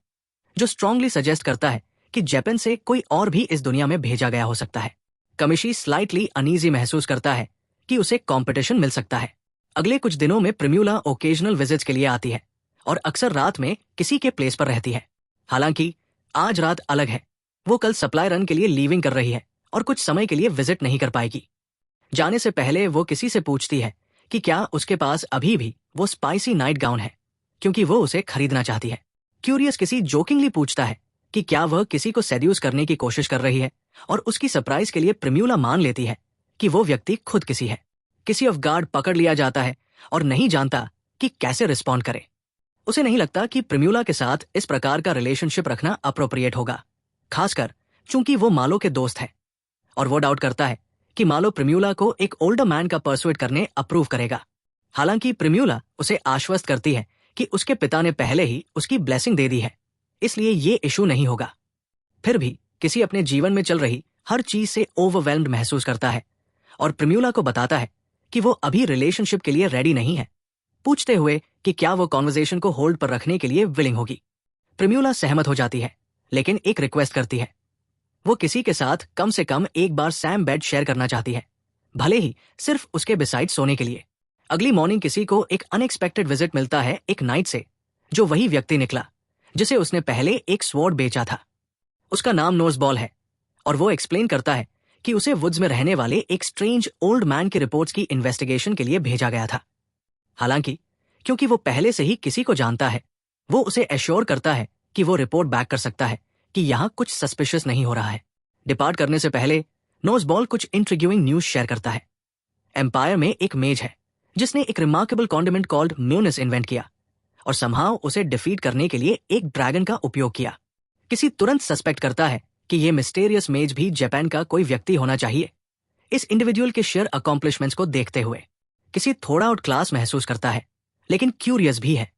जो स्ट्रांगली सजेस्ट करता है कि जापान से कोई और भी इस दुनिया में भेजा गया हो सकता है। कमिशी स्लाइटली अनईजी महसूस करता है कि उसे कंपटीशन मिल सकता है। अगले कुछ दिनों में प्रिम्यूला ओकेजनल विजिट्स के लिए आती है और अक्सर रात में किसी के प्लेस पर रहती है। हालांकि आज रात अलग है, वो कल सप्लाई रन के लिए लीविंग कर रही है और कुछ समय के लिए विजिट नहीं कर पाएगी। जाने से पहले वो किसी से पूछती है कि क्या उसके पास अभी भी वो स्पाइसी नाइट गाउन है, क्योंकि वो उसे खरीदना चाहती है। क्यूरियस किसी जोकिंगली पूछता है कि क्या वह किसी को सेड्यूस करने की कोशिश कर रही है, और उसकी सरप्राइज के लिए प्रिम्यूला मान लेती है कि वो व्यक्ति खुद किसी है। किसी ऑफ गार्ड पकड़ लिया जाता है और नहीं जानता कि कैसे रिस्पॉन्ड करे। उसे नहीं लगता कि प्रिम्यूला के साथ इस प्रकार का रिलेशनशिप रखना अप्रोप्रिएट होगा, खासकर चूंकि वो मालो के दोस्त है, और वो डाउट करता है कि मालो प्रिम्यूला को एक ओल्डर मैन का परसुएट करने अप्रूव करेगा। हालांकि प्रिम्यूला उसे आश्वस्त करती है कि उसके पिता ने पहले ही उसकी ब्लेसिंग दे दी है, इसलिए ये इशू नहीं होगा। फिर भी किसी अपने जीवन में चल रही हर चीज से ओवरवेल्म्ड महसूस करता है और प्रिम्यूला को बताता है कि वो अभी रिलेशनशिप के लिए रेडी नहीं है, पूछते हुए कि क्या वो कॉन्वर्सेशन को होल्ड पर रखने के लिए विलिंग होगी। प्रिम्यूला सहमत हो जाती है, लेकिन एक रिक्वेस्ट करती है। वो किसी के साथ कम से कम एक बार सैम बेड शेयर करना चाहती है, भले ही सिर्फ उसके बिसाइड सोने के लिए। अगली मॉर्निंग किसी को एक अनएक्सपेक्टेड विजिट मिलता है एक नाइट से, जो वही व्यक्ति निकला जिसे उसने पहले एक स्वॉर्ड बेचा था। उसका नाम नोजबॉल है और वो एक्सप्लेन करता है कि उसे वुड्स में रहने वाले एक स्ट्रेंज ओल्ड मैन की रिपोर्ट्स की इन्वेस्टिगेशन के लिए भेजा गया था। हालांकि क्योंकि वो पहले से ही किसी को जानता है, वो उसे एश्योर करता है कि वो रिपोर्ट बैक कर सकता है कि यहाँ कुछ सस्पिशियस नहीं हो रहा है। डिपार्ट करने से पहले नोजबॉल कुछ इंट्रिग्यूइंग न्यूज शेयर करता है। एम्पायर में एक मेज है जिसने एक रिमार्केबल कॉन्डिमेंट कॉल्ड म्यूनिस इन्वेंट किया और समहाउ उसे डिफीट करने के लिए एक ड्रैगन का उपयोग किया। किसी तुरंत सस्पेक्ट करता है कि ये मिस्टेरियस मेज भी जापान का कोई व्यक्ति होना चाहिए। इस इंडिविजुअल के शेयर अकॉम्प्लिशमेंट्स को देखते हुए किसी थोड़ा आउट क्लास महसूस करता है, लेकिन क्यूरियस भी है।